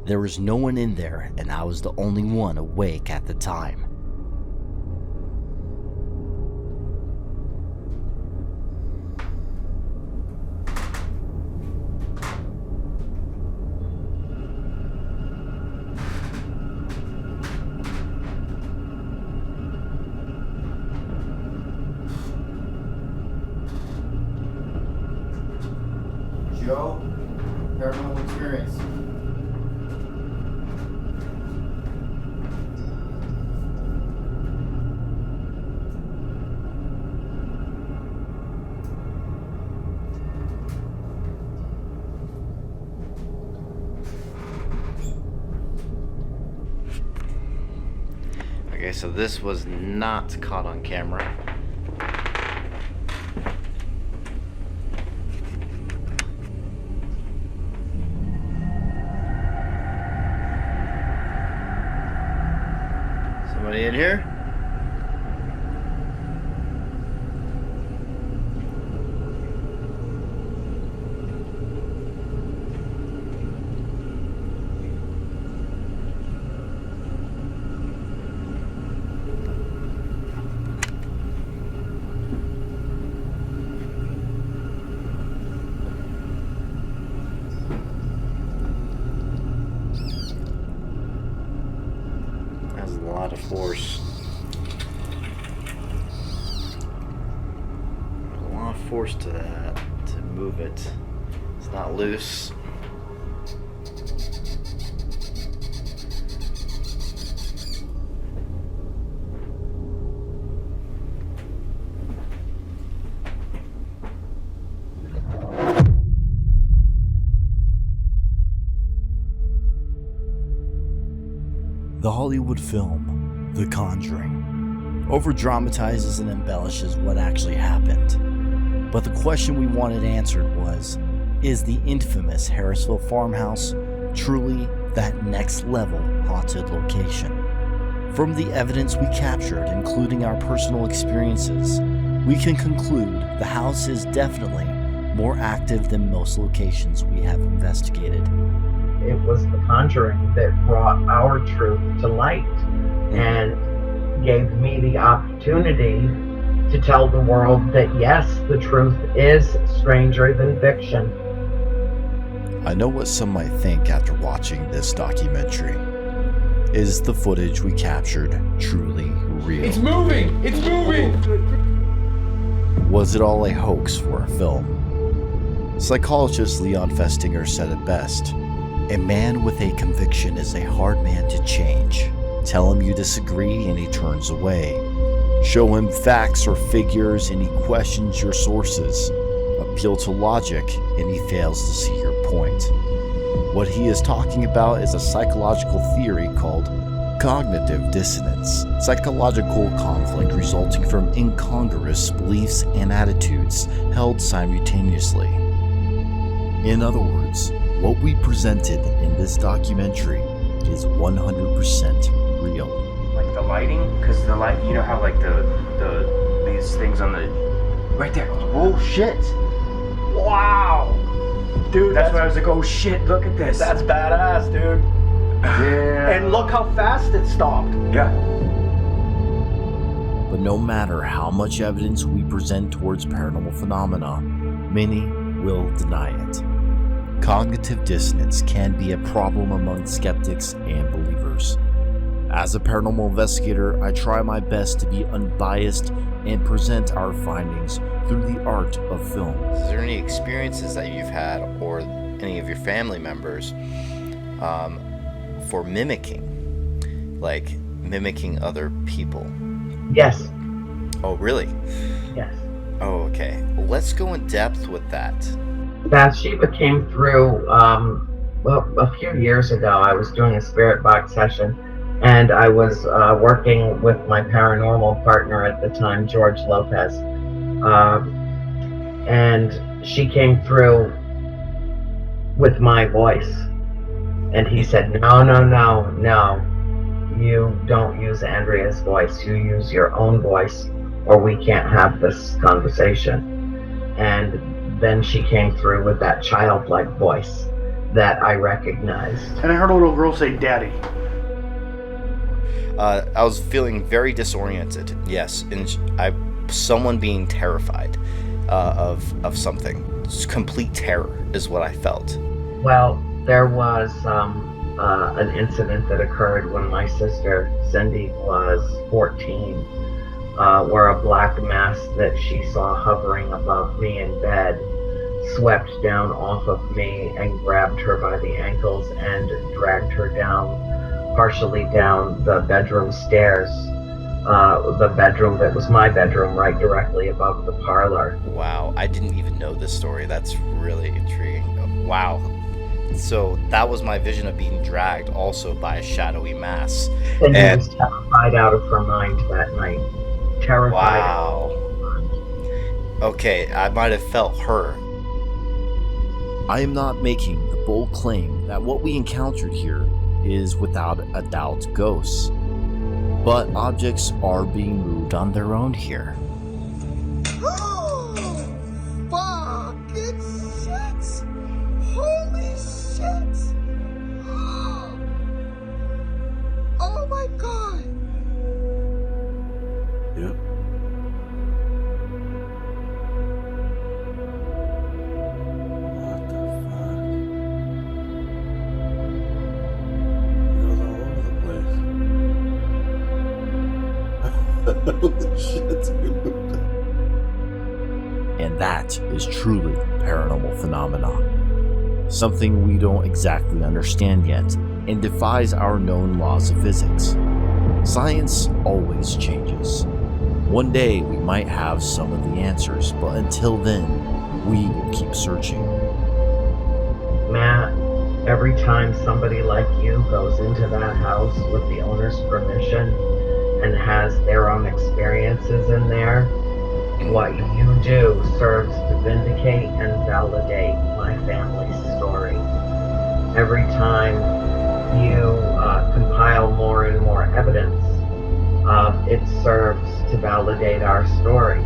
There was no one in there, and I was the only one awake at the time. Joe, paranormal experience. Okay, so this was not caught on camera. Somebody in here? That's a lot of force. There's a lot of force to that, to move it. It's not loose. The Hollywood film, The Conjuring, over-dramatizes and embellishes what actually happened. But the question we wanted answered was, is the infamous Harrisville Farmhouse truly that next-level haunted location? From the evidence we captured, including our personal experiences, we can conclude the house is definitely more active than most locations we have investigated. It was the Conjuring that brought our truth to light and gave me the opportunity to tell the world that yes, the truth is stranger than fiction. I know what some might think after watching this documentary. Is the footage we captured truly real? It's moving! It's moving! Was it all a hoax for a film? Psychologist Leon Festinger said it best. A man with a conviction is a hard man to change. Tell him you disagree and he turns away. Show him facts or figures and he questions your sources. Appeal to logic and he fails to see your point. What he is talking about is a psychological theory called cognitive dissonance, psychological conflict resulting from incongruous beliefs and attitudes held simultaneously. In other words, what we presented in this documentary is 100% real. Like the lighting, because the light, you know how like these things on the right there. Oh shit! Wow, dude, that's why I was like, oh shit, look at this. That's badass, dude. Yeah. And look how fast it stopped. Yeah. But no matter how much evidence we present towards paranormal phenomena, many will deny it. Cognitive dissonance can be a problem among skeptics and believers. As a paranormal investigator, I try my best to be unbiased and present our findings through the art of film. Is there any experiences that you've had, or any of your family members, for mimicking other people? Yes. Oh, really? Yes. Oh, okay. Well, let's go in depth with that. Bathsheba came through, a few years ago. I was doing a spirit box session, and I was working with my paranormal partner at the time, George Lopez. And she came through with my voice. And he said, no, you don't use Andrea's voice. You use your own voice, or we can't have this conversation. And then she came through with that childlike voice that I recognized. And I heard a little girl say, "Daddy." I was feeling very disoriented. Yes, and someone being terrified of something. Just complete terror is what I felt. Well, there was an incident that occurred when my sister Cindy was 14, where a black mass that she saw hovering above me in bed swept down off of me and grabbed her by the ankles and dragged her down, partially down the bedroom stairs, the bedroom that was my bedroom, right directly above the parlor. Wow, I didn't even know this story. That's really intriguing. Wow. So that was my vision of being dragged also by a shadowy mass. And she was terrified out of her mind that night. Terrified. Wow. Okay, I might have felt her. I am not making the bold claim that what we encountered here is without a doubt ghosts, but objects are being moved on their own here. Fucking shit! Holy shit! Oh my god! Yep. What the fuck? It goes all over the place. Holy shit, dude. And that is truly paranormal phenomena. Something we don't exactly understand yet and defies our known laws of physics. Science always changes. One day we might have some of the answers, but until then, we will keep searching. Matt, every time somebody like you goes into that house with the owner's permission and has their own experiences in there, what you do serves to vindicate and validate my family's story. Every time you compile more and more evidence it serves to validate our story.